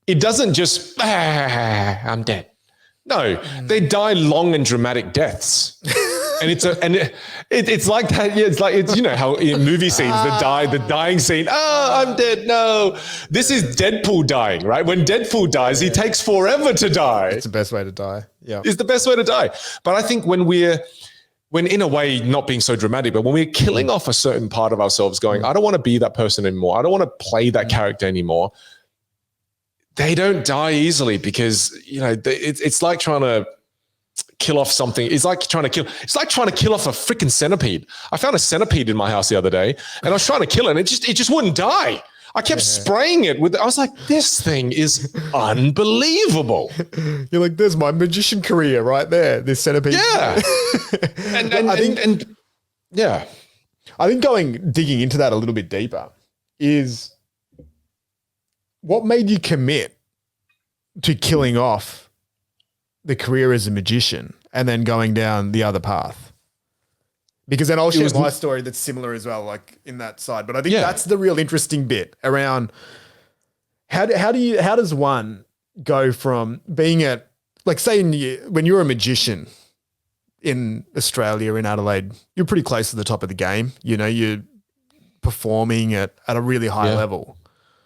S1: It doesn't just, I'm dead. No, they die long and dramatic deaths. And it's like that. Yeah, it's how in movie scenes, the dying scene. Oh, I'm dead. No, this is Deadpool dying, right? When Deadpool dies, he takes forever to die.
S2: It's the best way to die. Yeah.
S1: It's the best way to die. But I think when in a way, not being so dramatic, but when we're killing off a certain part of ourselves going, I don't want to be that person anymore. I don't want to play that character anymore. They don't die easily because, it's like trying to kill off something. It's like trying to kill off a freaking centipede. I found a centipede in my house the other day and I was trying to kill it and it just wouldn't die. I kept spraying it I was like, this thing is unbelievable.
S2: You're like, there's my magician career right there. This centipede.
S1: Yeah.
S2: I think digging into that a little bit deeper is, what made you commit to killing off the career as a magician and then going down the other path? Because then I'll share my story that's similar as well, like in that side. But I think that's the real interesting bit around how does one go from being when you're a magician in Australia, in Adelaide, you're pretty close to the top of the game. You know, you're performing at a really high level.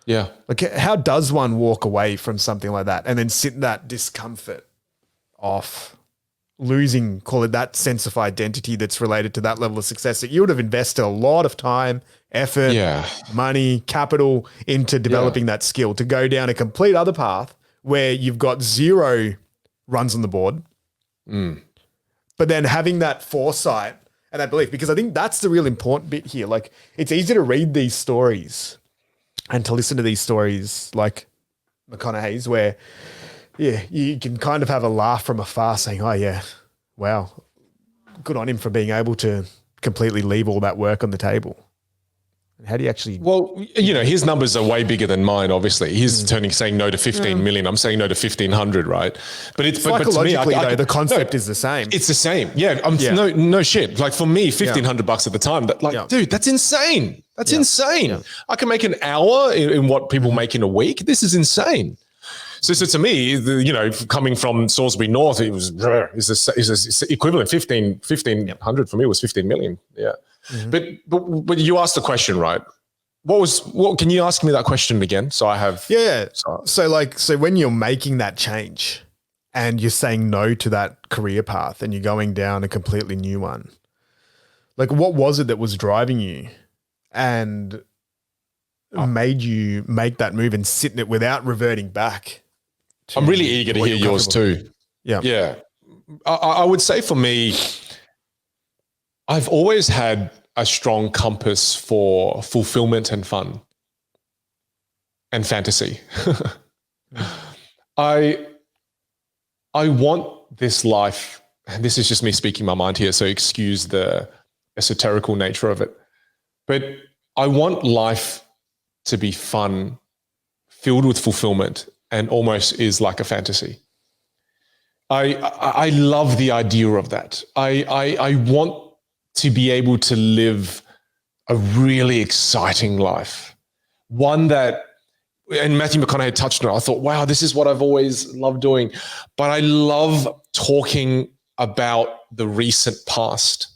S1: Yeah.
S2: Like, how does one walk away from something like that and then sit in that discomfort of losing, call it, that sense of identity that's related to that level of success that you would have invested a lot of time, effort, money, capital into developing that skill, to go down a complete other path where you've got 0 runs on the board, but then having that foresight and that belief, because I think that's the real important bit here. Like, it's easy to read these stories and to listen to these stories like McConaughey's, where, you can kind of have a laugh from afar saying, oh yeah, wow, good on him for being able to completely leave all that work on the table. How do you actually?
S1: Well, you know, his numbers are way bigger than mine. Obviously, he's saying no to 15 million. I'm saying no to 1,500, right? But it's
S2: psychologically, though, the concept is the same.
S1: It's the same. Yeah. No shit. Like, for me, $1,500 at the time. Dude, that's insane. That's insane. Yeah. I can make an hour in what people make in a week. This is insane. So to me, you know, coming from Salisbury North, it was is equivalent. 1,500 for me was 15 million. Yeah. Mm-hmm. But you asked the question, right? What can you ask me that question again? So I have.
S2: Yeah. So when you're making that change and you're saying no to that career path and you're going down a completely new one, like, what was it that was driving you and made you make that move and sit in it without reverting back?
S1: I'm really eager to hear yours too. Yeah. Yeah. I would say for me, I've always had a strong compass for fulfillment and fun and fantasy. I want this life, and this is just me speaking my mind here, so excuse the esoterical nature of it, but I want life to be fun, filled with fulfillment, and almost is like a fantasy. I love the idea of that. I want to be able to live a really exciting life. One that, and Matthew McConaughey touched on it, I thought, wow, this is what I've always loved doing. But I love talking about the recent past.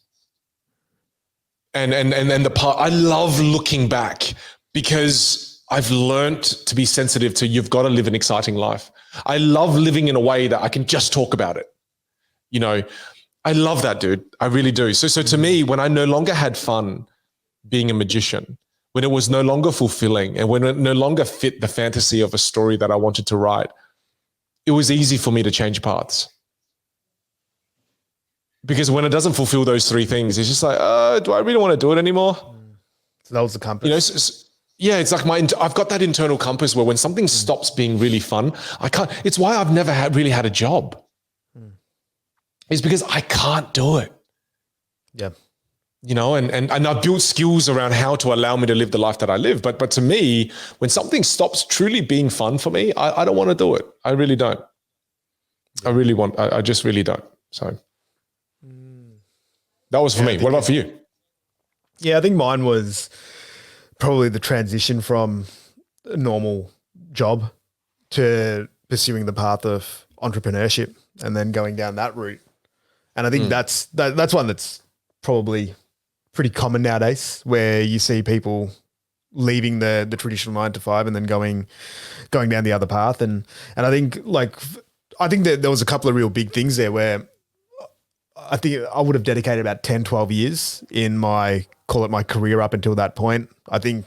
S1: And the part, I love looking back because I've learned to be sensitive to, you've got to live an exciting life. I love living in a way that I can just talk about it. You know, I love that, dude. I really do. So to me, when I no longer had fun being a magician, when it was no longer fulfilling and when it no longer fit the fantasy of a story that I wanted to write, it was easy for me to change paths. Because when it doesn't fulfill those 3 things, it's just like, do I really want to do it anymore?
S2: So that was the compass.
S1: You know, it's like I've got that internal compass where when something stops being really fun, I can't. It's why I've never really had a job. It's because I can't do it.
S2: Yeah.
S1: You know, and I've built skills around how to allow me to live the life that I live. But to me, when something stops truly being fun for me, I don't want to do it. I really don't. I just really don't. So that was for me. What about for you?
S2: Yeah, I think mine was probably the transition from a normal job to pursuing the path of entrepreneurship and then going down that route. And I think that's one that's probably pretty common nowadays, where you see people leaving the traditional 9 to 5 and then going down the other path. And I think that there was a couple of real big things there where I think I would have dedicated about 10, 12 years in my career up until that point. I think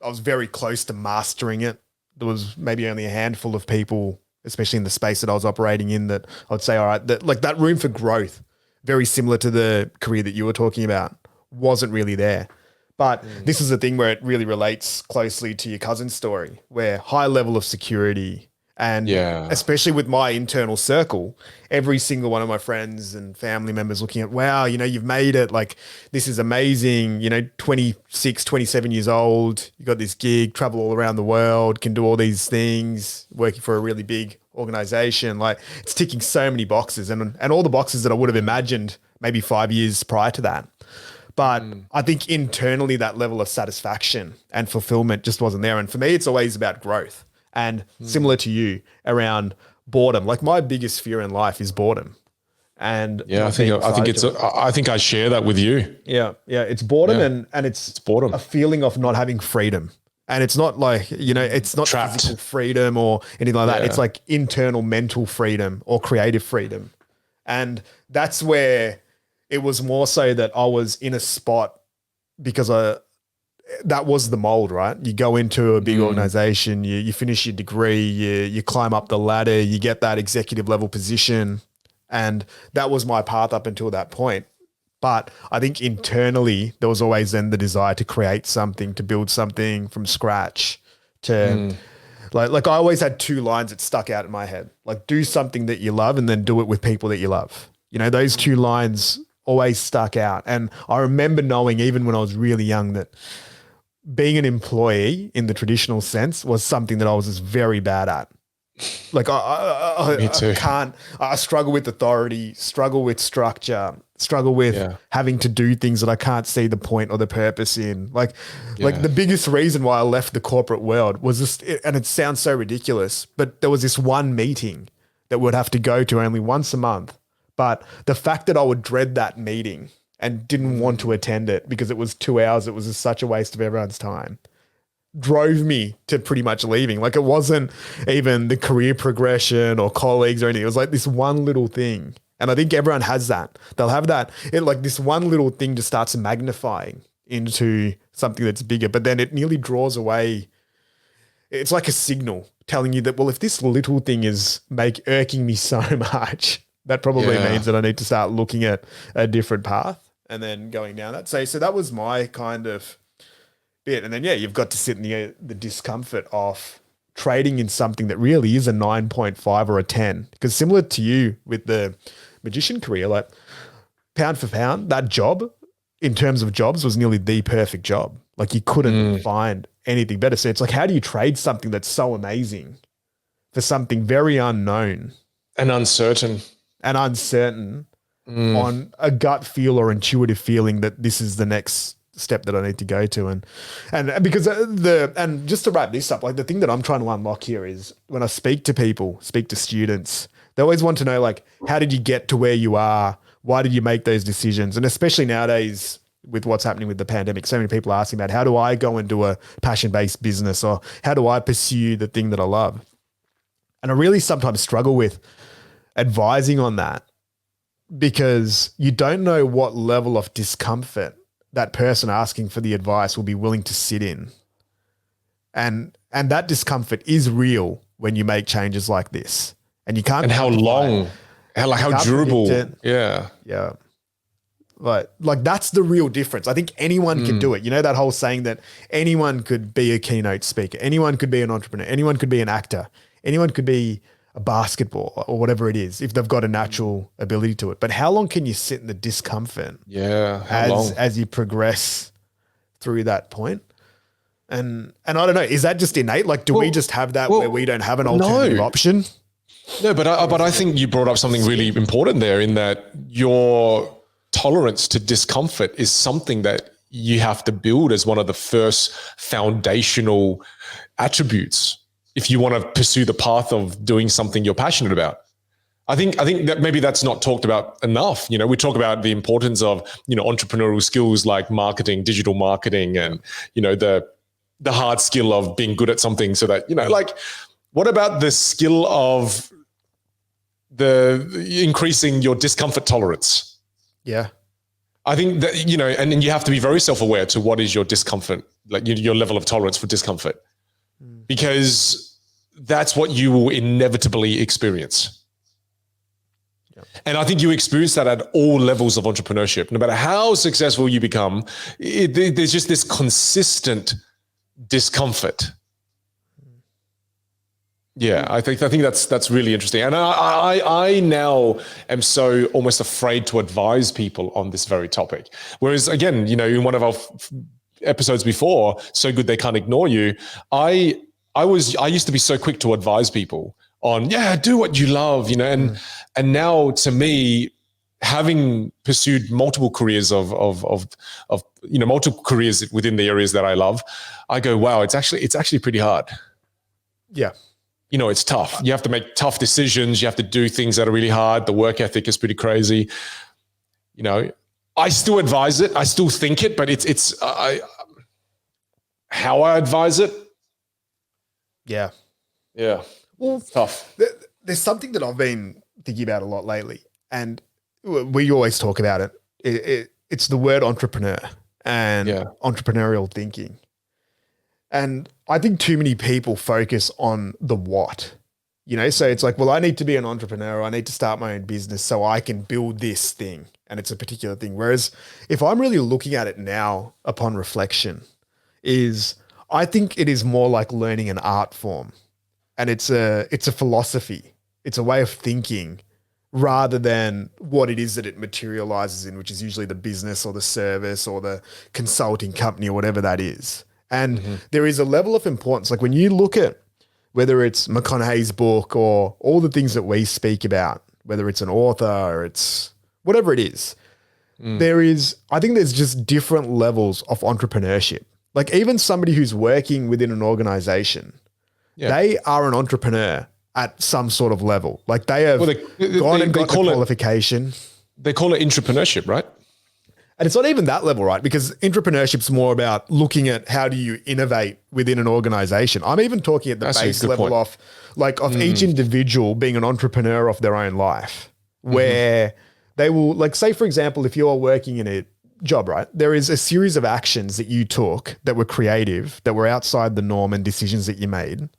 S2: I was very close to mastering it. There was maybe only a handful of people, especially in the space that I was operating in, that I'd say, all right, that room for growth, very similar to the career that you were talking about, wasn't really there. But this is the thing where it really relates closely to your cousin's story, where high level of security, and especially with my internal circle, every single one of my friends and family members looking at, wow, you know, you've made it, like, this is amazing, you know, 26, 27 years old, you got this gig, travel all around the world, can do all these things, working for a really big organization. Like, it's ticking so many boxes and all the boxes that I would have imagined maybe 5 years prior to that. But I think internally that level of satisfaction and fulfillment just wasn't there. And for me, it's always about growth. And similar to you, around boredom. Like, my biggest fear in life is boredom. And
S1: I think I share that with you.
S2: yeah. It's boredom and it's
S1: boredom.
S2: a feeling of not having freedom. And it's not like, it's not
S1: Trapped.
S2: physical freedom or anything like that.
S1: Yeah.
S2: It's like internal mental freedom or creative freedom. And that's where it was more so that I was in a spot because that was the mold, right? You go into a big organization, you finish your degree, you climb up the ladder, you get that executive level position. And that was my path up until that point. But I think internally there was always then the desire to create something, to build something from scratch, to like I always had two lines that stuck out in my head, like do something that you love and then do it with people that you love. Those two lines always stuck out. And I remember knowing even when I was really young that being an employee in the traditional sense was something that I was just very bad at. Like
S1: Me too.
S2: I struggle with authority, struggle with structure, struggle with having to do things that I can't see the point or the purpose in. Like the biggest reason why I left the corporate world was just, and it sounds so ridiculous, but there was this one meeting that we'd have to go to only once a month. But the fact that I would dread that meeting and didn't want to attend it because it was 2 hours, it was just such a waste of everyone's time, drove me to pretty much leaving. Like it wasn't even the career progression or colleagues or anything. It was like this one little thing. And I think everyone has that. They'll have that. Like this one little thing just starts magnifying into something that's bigger, but then it nearly draws away. It's like a signal telling you that, well, if this little thing is irking me so much, that probably means that I need to start looking at a different path and then going down that. So that was my kind of bit. And then, you've got to sit in the discomfort of trading in something that really is a 9.5 or a 10. Because similar to you with the magician career, like pound for pound, that job in terms of jobs was nearly the perfect job. Like you couldn't find anything better. So it's like, how do you trade something that's so amazing for something very unknown
S1: and uncertain
S2: on a gut feel or intuitive feeling that this is the next step that I need to go to. And because and just to wrap this up, like the thing that I'm trying to unlock here is when I speak to people, speak to students, they always want to know, like, how did you get to where you are? Why did you make those decisions? And especially nowadays with what's happening with the pandemic, so many people are asking about, how do I go and do a passion-based business, or how do I pursue the thing that I love? And I really sometimes struggle with advising on that because you don't know what level of discomfort that person asking for the advice will be willing to sit in. And that discomfort is real when you make changes like this. And you can't.
S1: And how long, how durable. Yeah.
S2: Yeah. Like that's the real difference. I think anyone can do it. You know, that whole saying that anyone could be a keynote speaker. Anyone could be an entrepreneur. Anyone could be an actor. Anyone could be a basketball or whatever it is, if they've got a natural ability to it. But how long can you sit in the discomfort?
S1: Yeah. How long?
S2: As you progress through that point? And I don't know, is that just innate? Like, do we just have that where we don't have an alternative option?
S1: No, but I think you brought up something really important there, in that your tolerance to discomfort is something that you have to build as one of the first foundational attributes if you want to pursue the path of doing something you're passionate about. I think that maybe that's not talked about enough. You know, we talk about the importance of, entrepreneurial skills like marketing, digital marketing, and, the hard skill of being good at something, so that, like, what about the skill of the increasing your discomfort tolerance?
S2: Yeah.
S1: I think that, and then you have to be very self-aware to what is your discomfort, like your level of tolerance for discomfort, because that's what you will inevitably experience. Yep. And I think you experience that at all levels of entrepreneurship. No matter how successful you become, there's just this consistent discomfort. Yeah, I think that's really interesting. And I now am so almost afraid to advise people on this very topic. Whereas again, in one of our episodes before, So Good They Can't Ignore You, I used to be so quick to advise people on, do what you love, and now to me, having pursued multiple careers of multiple careers within the areas that I love, I go, wow, it's actually pretty hard.
S2: Yeah.
S1: you know, it's tough. You have to make tough decisions. You have to do things that are really hard. The work ethic is pretty crazy. You know, I still advise it. I still think it, but how I advise it.
S2: Yeah.
S1: Yeah.
S2: Well,
S1: it's tough.
S2: There's something that I've been thinking about a lot lately, and we always talk about it. It's the word entrepreneur and entrepreneurial thinking. And I think too many people focus on the what, you know, so it's like, well, I need to be an entrepreneur. I need to start my own business so I can build this thing. And it's a particular thing. Whereas if I'm really looking at it now upon reflection, I think it is more like learning an art form, and it's a philosophy. It's a way of thinking rather than what it is that it materializes in, which is usually the business or the service or the consulting company or whatever that is. And there is a level of importance. Like when you look at whether it's McConaughey's book or all the things that we speak about, whether it's an author or it's whatever it is, I think there's just different levels of entrepreneurship. Like even somebody who's working within an organization, they are an entrepreneur at some sort of level. Like they have gone and got the qualification.
S1: They call it entrepreneurship, right?
S2: And it's not even that level, right? Because entrepreneurship's more about looking at how do you innovate within an organization. I'm even talking at the base level of each individual being an entrepreneur of their own life, where they will, like, say, for example, if you're working in a job, right? There is a series of actions that you took that were creative, that were outside the norm, and decisions that you made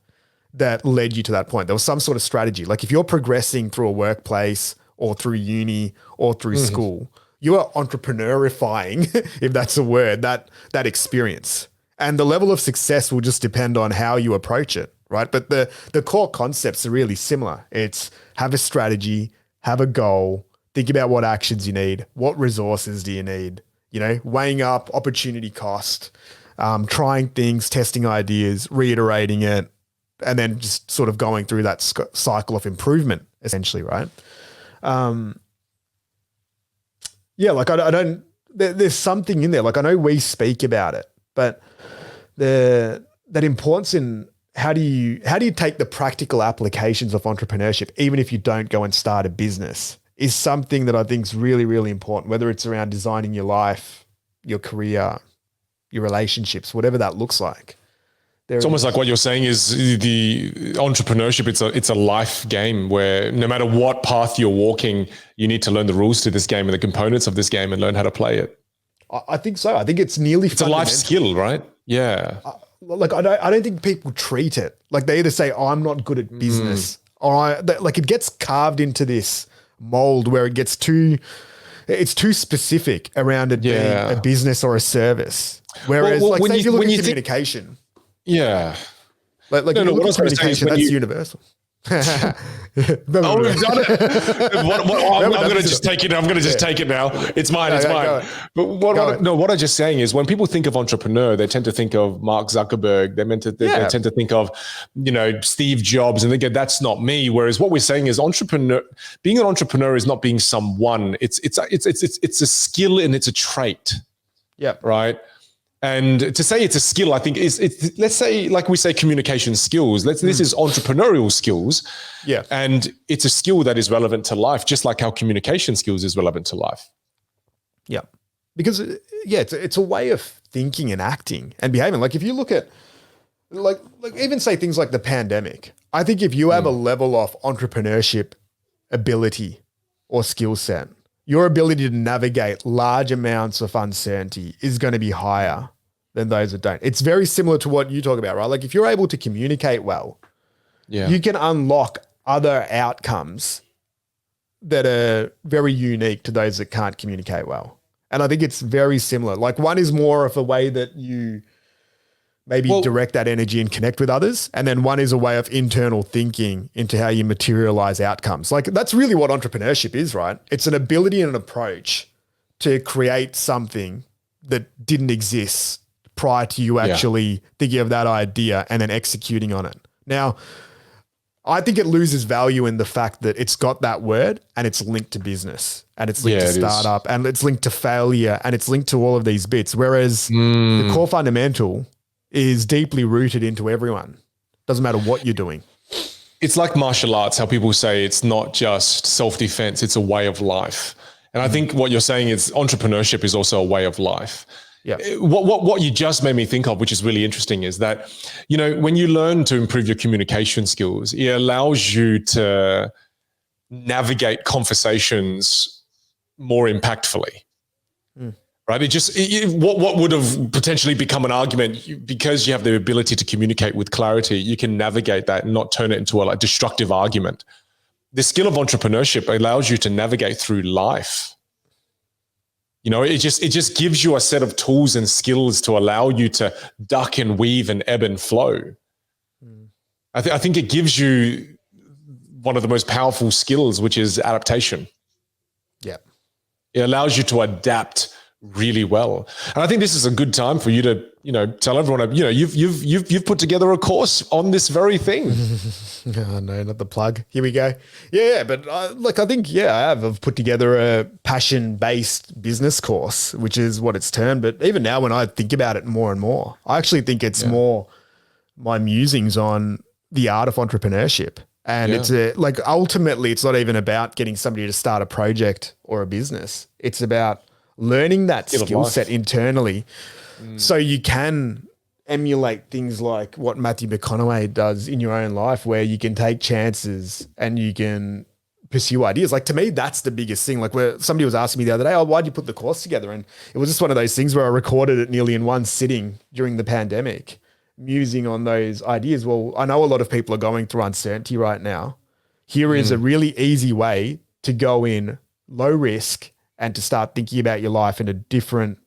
S2: that led you to that point. There was some sort of strategy. Like if you're progressing through a workplace or through uni or through school, you are entrepreneurifying, if that's a word, that experience. And the level of success will just depend on how you approach it, right? But the core concepts are really similar. It's have a strategy, have a goal, think about what actions you need, what resources do you need, you know, weighing up opportunity cost, trying things, testing ideas, reiterating it, and then just sort of going through that cycle of improvement, essentially, right? Like I don't, there's something in there. Like I know we speak about it, but that importance in how do you take the practical applications of entrepreneurship, even if you don't go and start a business, is something that I think is really, really important, whether it's around designing your life, your career, your relationships, whatever that looks like. It's
S1: almost like what you're saying is the entrepreneurship. It's a life game where no matter what path you're walking, you need to learn the rules to this game and the components of this game and learn how to play it.
S2: I think so. I think it's nearly
S1: a life skill, right? Yeah.
S2: I don't think people treat it like they either say, oh, I'm not good at business, or it gets carved into this mold where it's too specific around it being a business or a service. Whereas say if you look at communication.
S1: Yeah.
S2: Like no, you look at communication, that's universal.
S1: We've done it. I'm going to just take it. I'm going to just take it now. It's mine. It's mine. But what I'm just saying is when people think of entrepreneur, they tend to think of Mark Zuckerberg. They tend to think of, you know, Steve Jobs, and they go, that's not me. Whereas what we're saying is being an entrepreneur is not being someone. It's a skill and it's a trait.
S2: Yeah.
S1: Right. And to say it's a skill, I think let's say, like we say, communication skills. This is entrepreneurial skills.
S2: Yeah.
S1: And it's a skill that is relevant to life, just like how communication skills is relevant to life.
S2: Yeah. Because it's a way of thinking and acting and behaving. Like if you look at like even say things like the pandemic, I think if you have a level of entrepreneurship ability or skill set, your ability to navigate large amounts of uncertainty is going to be higher than those that don't. It's very similar to what you talk about, right? Like if you're able to communicate well, you can unlock other outcomes that are very unique to those that can't communicate well. And I think it's very similar. Like one is more of a way that you maybe direct that energy and connect with others. And then one is a way of internal thinking into how you materialize outcomes. Like that's really what entrepreneurship is, right? It's an ability and an approach to create something that didn't exist prior to you actually thinking of that idea and then executing on it. Now, I think it loses value in the fact that it's got that word and it's linked to business and it's linked to startup and it's linked to failure and it's linked to all of these bits. Whereas the core fundamental is deeply rooted into everyone. Doesn't matter what you're doing.
S1: it's like martial arts, how people say it's not just self-defense, it's a way of life. And I think what you're saying is entrepreneurship is also a way of life.
S2: Yeah.
S1: What you just made me think of, which is really interesting, is that, when you learn to improve your communication skills, it allows you to navigate conversations more impactfully. Right? What would have potentially become an argument, because you have the ability to communicate with clarity, you can navigate that and not turn it into a destructive argument. The skill of entrepreneurship allows you to navigate through life. It just gives you a set of tools and skills to allow you to duck and weave and ebb and flow. I think it gives you one of the most powerful skills, which is adaptation.
S2: Yeah.
S1: It allows you to adapt really well. And I think this is a good time for you to, tell everyone, you've put together a course on this very thing.
S2: Oh, no, not the plug. Here we go. Yeah, but I think, I have. I've put together a passion-based business course, which is what it's termed. But even now, when I think about it more and more, I actually think it's more my musings on the art of entrepreneurship. And it's ultimately, it's not even about getting somebody to start a project or a business. It's about learning that skill set internally so you can emulate things like what Matthew McConaughey does in your own life, where you can take chances and you can pursue ideas. Like, to me, that's the biggest thing. Like, where somebody was asking me the other day, why'd you put the course together? And it was just one of those things where I recorded it nearly in one sitting during the pandemic, musing on those ideas. Well, I know a lot of people are going through uncertainty right now. Here is a really easy way to go in low risk and to start thinking about your life in a different,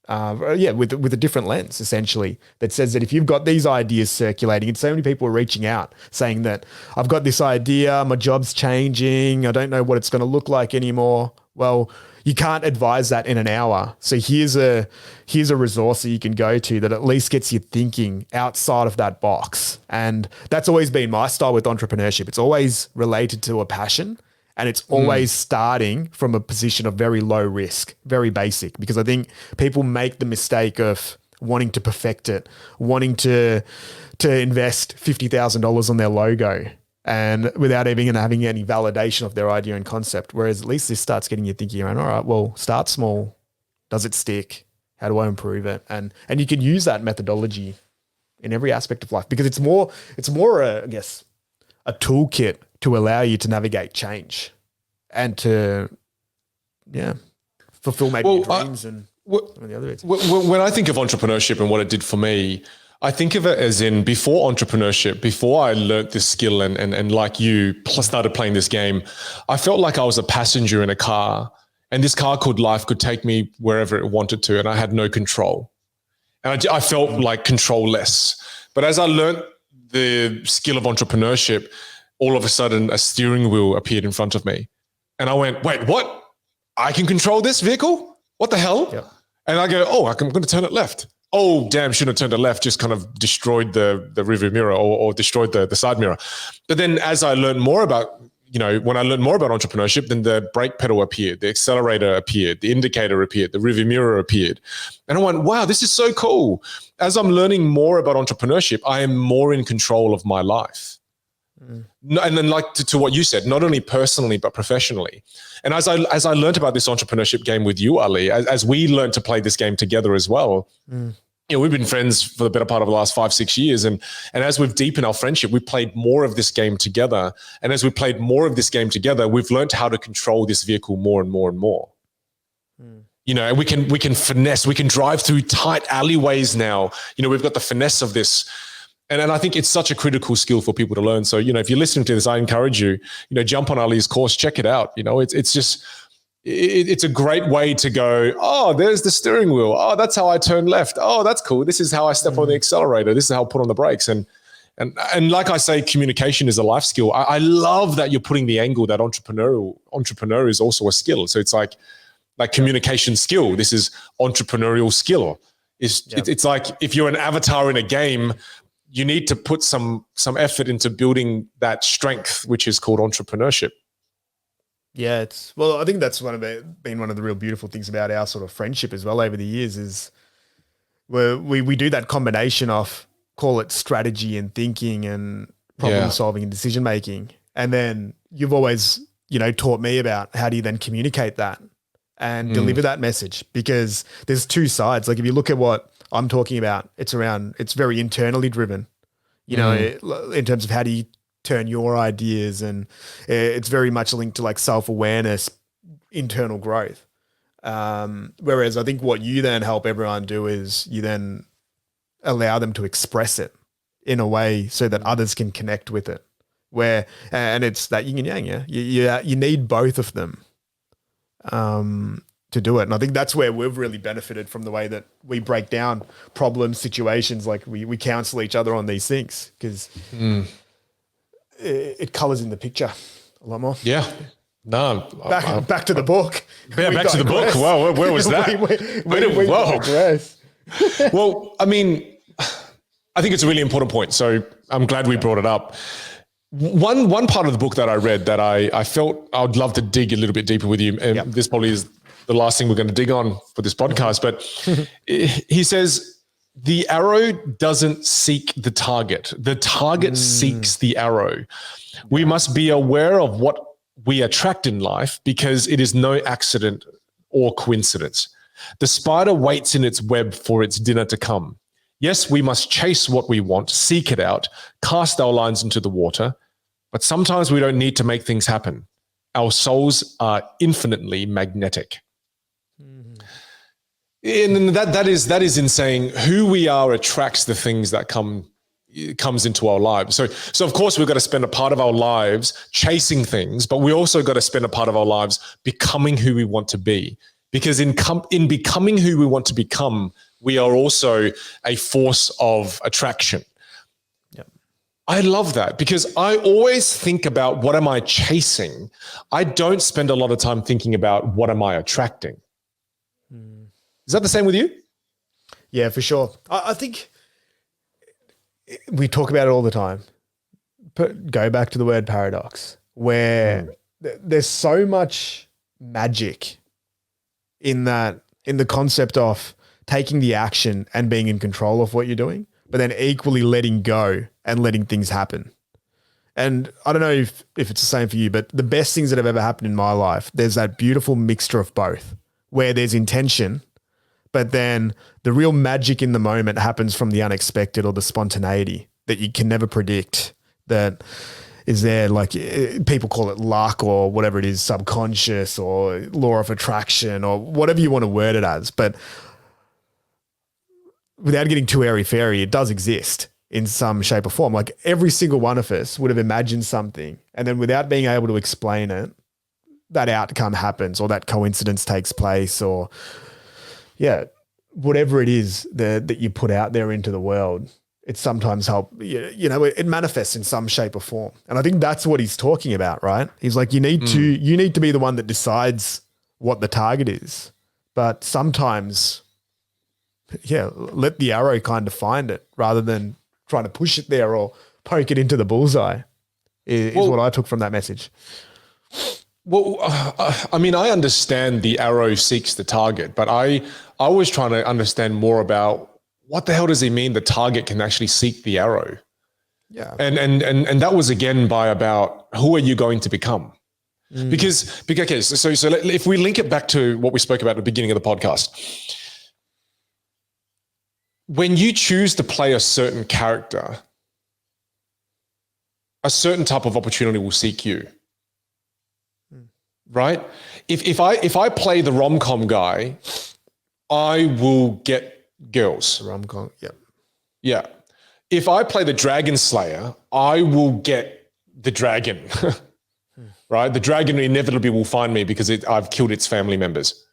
S2: with a different lens, essentially, that says that if you've got these ideas circulating, and so many people are reaching out saying that I've got this idea, my job's changing, I don't know what it's going to look like anymore. Well, you can't advise that in an hour. So here's a resource that you can go to that at least gets you thinking outside of that box. And that's always been my style with entrepreneurship. It's always related to a passion. And it's always starting from a position of very low risk, very basic, because I think people make the mistake of wanting to perfect it, wanting to invest $50,000 on their logo, and without even having any validation of their idea and concept. Whereas at least this starts getting you thinking around, all right, well, start small. Does it stick? How do I improve it? And you can use that methodology in every aspect of life, because it's more I guess, a toolkit to allow you to navigate change and to, fulfill maybe your dreams and some of the other bits.
S1: When I think of entrepreneurship and what it did for me, I think of it as in before entrepreneurship, before I learned this skill and like you started playing this game, I felt like I was a passenger in a car, and this car called life could take me wherever it wanted to, and I had no control. And I felt like control-less. But as I learned the skill of entrepreneurship, all of a sudden a steering wheel appeared in front of me. And I went, wait, what? I can control this vehicle? What the hell? Yep. And I go, I'm going to turn it left. Oh, damn, shouldn't have turned it left. Just kind of destroyed the rearview mirror or destroyed the side mirror. But then as I learned more about, when I learned more about entrepreneurship, then the brake pedal appeared, the accelerator appeared, the indicator appeared, the rearview mirror appeared. And I went, wow, this is so cool. As I'm learning more about entrepreneurship, I am more in control of my life. And then, like to what you said, not only personally but professionally. And as I learned about this entrepreneurship game with you, Ali, as we learned to play this game together as well, we've been friends for the better part of the last 5-6 years, and as we've deepened our friendship, we played more of this game together. And as we played more of this game together, we've learned how to control this vehicle more and more and more. And we can finesse, we can drive through tight alleyways now. We've got the finesse of this. And I think it's such a critical skill for people to learn. So, if you're listening to this, I encourage you, jump on Ali's course, check it out. It's a great way to go, oh, there's the steering wheel. Oh, that's how I turn left. Oh, that's cool. This is how I step on the accelerator. This is how I put on the brakes. And like I say, communication is a life skill. I love that you're putting the angle that entrepreneur is also a skill. So it's like communication skill. This is entrepreneurial skill. It's like if you're an avatar in a game, you need to put some effort into building that strength, which is called entrepreneurship.
S2: Yeah, I think that's been one of the real beautiful things about our sort of friendship as well over the years is where we do that combination of, call it strategy and thinking and problem solving and decision making. And then you've always, taught me about how do you then communicate that and deliver that message, because there's two sides. Like if you look at what I'm talking about, it's very internally driven, in terms of how do you turn your ideas, and it's very much linked to like self-awareness, internal growth. Whereas I think what you then help everyone do is you then allow them to express it in a way so that others can connect with it. And it's that yin and yang, yeah. You need both of them to do it. And I think that's where we've really benefited from the way that we break down problem situations. Like we counsel each other on these things, because it colors in the picture a lot more.
S1: Yeah. No.
S2: Back to the book.
S1: Yeah, back to the book. Wow, where was that?
S2: we digress.
S1: Well, I mean, I think it's a really important point. So I'm glad we brought it up. One part of the book that I read that I felt I would love to dig a little bit deeper with you, and this probably is the last thing we're going to dig on for this podcast, but he says, the arrow doesn't seek the target. The target seeks the arrow. We must be aware of what we attract in life, because it is no accident or coincidence. The spider waits in its web for its dinner to come. Yes, we must chase what we want, seek it out, cast our lines into the water, but sometimes we don't need to make things happen. Our souls are infinitely magnetic. And that is in saying who we are attracts the things that comes into our lives. So of course we've got to spend a part of our lives chasing things, but we also got to spend a part of our lives becoming who we want to be. Because in becoming who we want to become, we are also a force of attraction.
S2: Yep.
S1: I love that, because I always think about what am I chasing. I don't spend a lot of time thinking about what am I attracting. Is that the same with you?
S2: Yeah, for sure. I think we talk about it all the time. But go back to the word paradox, where there's so much magic in the concept of taking the action and being in control of what you're doing, but then equally letting go and letting things happen. And I don't know if it's the same for you, but the best things that have ever happened in my life, there's that beautiful mixture of both, where there's intention, but then the real magic in the moment happens from the unexpected or the spontaneity that you can never predict, that is there. Like people call it luck or whatever it is, subconscious or law of attraction or whatever you want to word it as. But without getting too airy-fairy, it does exist in some shape or form. Like every single one of us would have imagined something, and then without being able to explain it, that outcome happens or that coincidence takes place, or whatever it is that you put out there into the world, it sometimes it manifests in some shape or form. And I think that's what he's talking about, right? He's like, you need to be the one that decides what the target is, but sometimes, let the arrow kind of find it rather than trying to push it there or poke it into the bullseye is what I took from that message.
S1: Well, I mean, I understand the arrow seeks the target, but I was trying to understand more about what the hell does he mean the target can actually seek the arrow?
S2: Yeah.
S1: And that was again by about who are you going to become? Because so if we link it back to what we spoke about at the beginning of the podcast, when you choose to play a certain character, a certain type of opportunity will seek you. Right? If I play the rom-com guy, I will get girls.
S2: Rom-com, yeah.
S1: Yeah. If I play the dragon slayer, I will get the dragon. Right? The dragon inevitably will find me because I've killed its family members.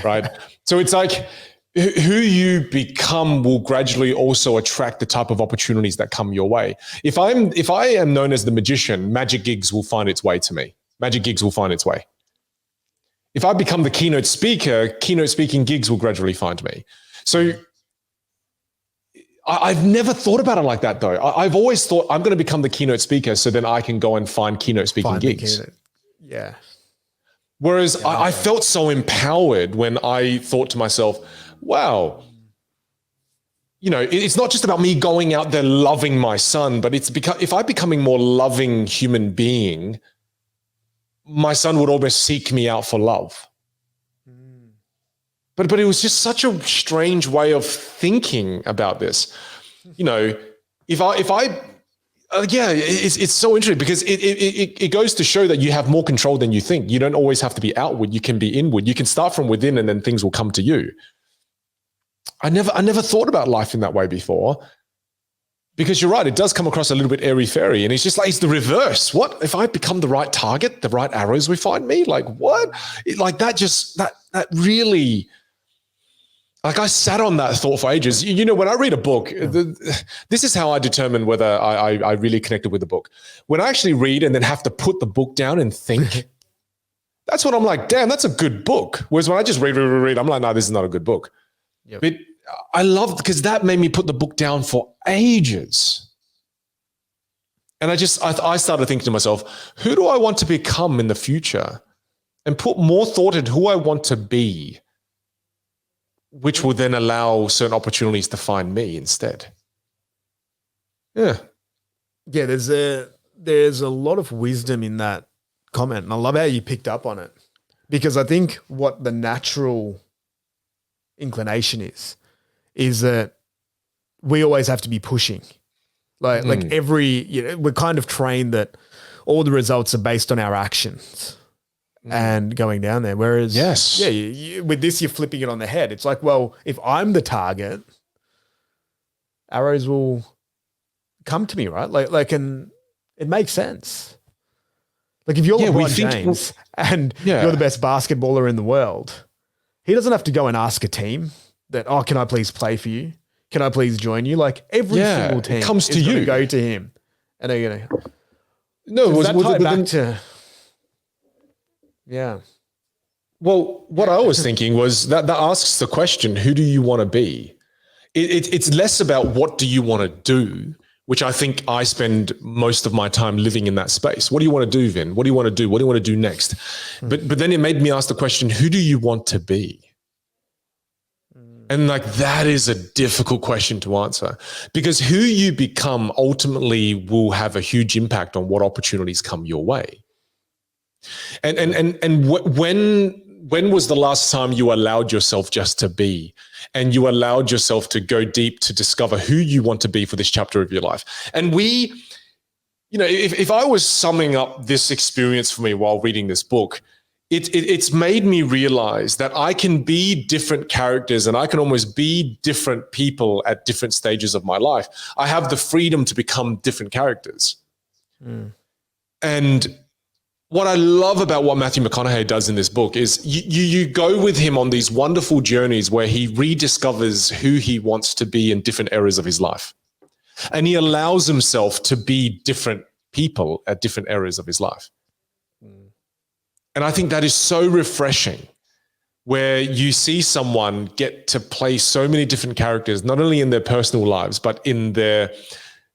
S1: Right? So it's like who you become will gradually also attract the type of opportunities that come your way. If I am known as the magician, magic gigs will find its way to me. Magic gigs will find its way. If I become the keynote speaker, keynote speaking gigs will gradually find me. So I've never thought about it like that, though. I've always thought I'm going to become the keynote speaker so then I can go and find keynote speaking gigs.
S2: Yeah.
S1: Whereas I felt so empowered when I thought to myself, wow, it's not just about me going out there loving my son, but if I'm becoming more loving human being, my son would almost seek me out for love. But it was just such a strange way of thinking about this. It's so interesting because it goes to show that you have more control than you think. You don't always have to be outward. You can be inward. You can start from within and then things will come to you. I never thought about life in that way before, because you're right. It does come across a little bit airy-fairy, and it's just like, it's the reverse. What if I become the right target, the right arrows will find me? Like what? That really, like, I sat on that thought for ages. When I read a book, this is how I determine whether I really connected with the book. When I actually read and then have to put the book down and think, that's when I'm like, damn, that's a good book. Whereas when I just read, I'm like, no, this is not a good book. Yep. But I loved, because that made me put the book down for ages. And I started thinking to myself, who do I want to become in the future? And put more thought into who I want to be, which will then allow certain opportunities to find me instead. Yeah.
S2: Yeah, there's a lot of wisdom in that comment. And I love how you picked up on it, because I think what the natural inclination is that we always have to be pushing. Like we're kind of trained that all the results are based on our actions and going down there. Whereas, with this, you're flipping it on the head. It's like, well, if I'm the target, arrows will come to me, right? And it makes sense. Like if you're LeBron James and you're the best basketballer in the world, he doesn't have to go and ask a team that, oh, can I please play for you? Can I please join you? Like every single team
S1: comes to you.
S2: Go to him, and they're going to.
S1: No,
S2: was that back to? Yeah.
S1: Well, what I was thinking was that asks the question: who do you want to be? It's less about what do you want to do, which I think I spend most of my time living in that space. What do you want to do, Vin? What do you want to do? What do you want to do next? But then it made me ask the question: who do you want to be? And like, that is a difficult question to answer, because who you become ultimately will have a huge impact on what opportunities come your way. And when was the last time you allowed yourself just to be, and you allowed yourself to go deep to discover who you want to be for this chapter of your life? And if I was summing up this experience for me while reading this book, it's made me realize that I can be different characters and I can almost be different people at different stages of my life. I have the freedom to become different characters. And what I love about what Matthew McConaughey does in this book is you go with him on these wonderful journeys where he rediscovers who he wants to be in different areas of his life. And he allows himself to be different people at different areas of his life. And I think that is so refreshing, where you see someone get to play so many different characters, not only in their personal lives, but in their,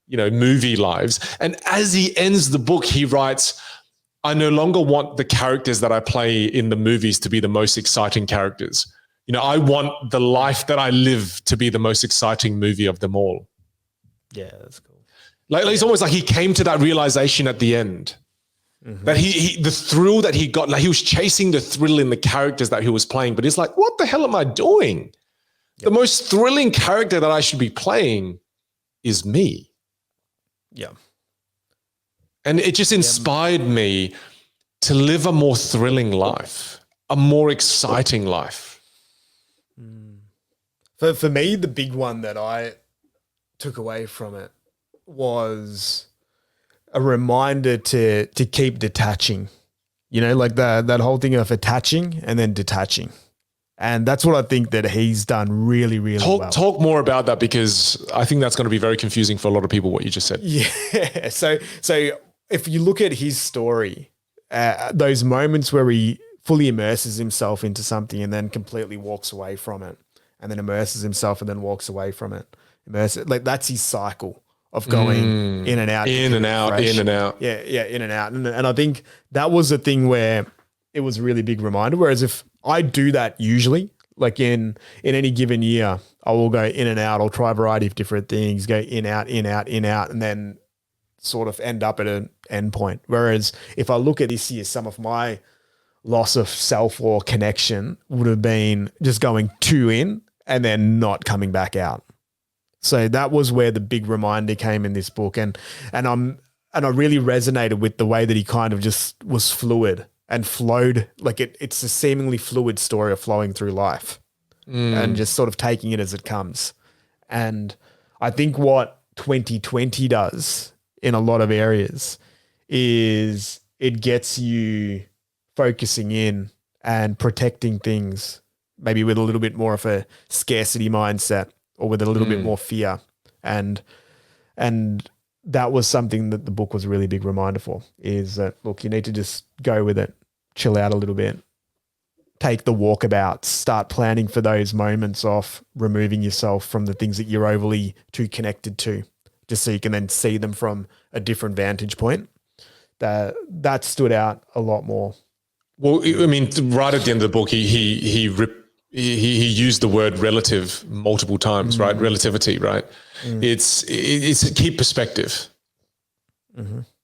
S1: movie lives. And as he ends the book, he writes, I no longer want the characters that I play in the movies to be the most exciting characters. I want the life that I live to be the most exciting movie of them all.
S2: Yeah, that's cool.
S1: Like, it's almost like he came to that realization at the end. That the thrill that he got, like he was chasing the thrill in the characters that he was playing, but he's like, what the hell am I doing? The most thrilling character that I should be playing is me.
S2: Yeah.
S1: And it just inspired me to live a more thrilling life, a more exciting life.
S2: For me, the big one that I took away from it was a reminder to keep detaching, like that whole thing of attaching and then detaching. And that's what I think that he's done really, really well.
S1: Talk more about that, because I think that's going to be very confusing for a lot of people, what you just said.
S2: Yeah. So if you look at his story, those moments where he fully immerses himself into something and then completely walks away from it, and then immerses himself and then walks away from it, that's his cycle of going in and out.
S1: In and out.
S2: Yeah, in and out. And I think that was the thing where it was a really big reminder. Whereas if I do that usually, Like in any given year, I will go in and out. I'll try a variety of different things, go in, out, in, out, in, out, and then sort of end up at an end point. Whereas if I look at this year, some of my loss of self or connection would have been just going too in and then not coming back out. So that was where the big reminder came in this book. And I really resonated with the way that he kind of just was fluid and flowed. Like it's a seemingly fluid story of flowing through life and just sort of taking it as it comes. And I think what 2020 does in a lot of areas is it gets you focusing in and protecting things, maybe with a little bit more of a scarcity mindset or with a little bit more fear. And that was something that the book was a really big reminder for, is that, look, you need to just go with it, chill out a little bit, take the walkabouts, start planning for those moments of removing yourself from the things that you're overly too connected to, just so you can then see them from a different vantage point. That stood out a lot more.
S1: Well, I mean, right at the end of the book, he used the word relative multiple times, right? Relativity, right? It's keep perspective.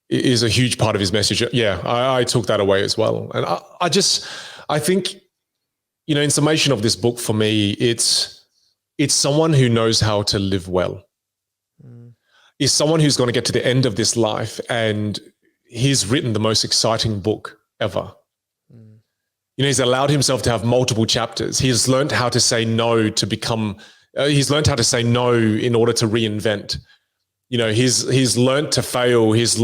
S1: Is a huge part of his message. Yeah, I took that away as well. And I think, in summation of this book for me, it's someone who knows how to live well. Is someone who's going to get to the end of this life and he's written the most exciting book ever. He's allowed himself to have multiple chapters. He's learned how to say no to become, he's learned how to say no in order to reinvent. He's learned to fail. He's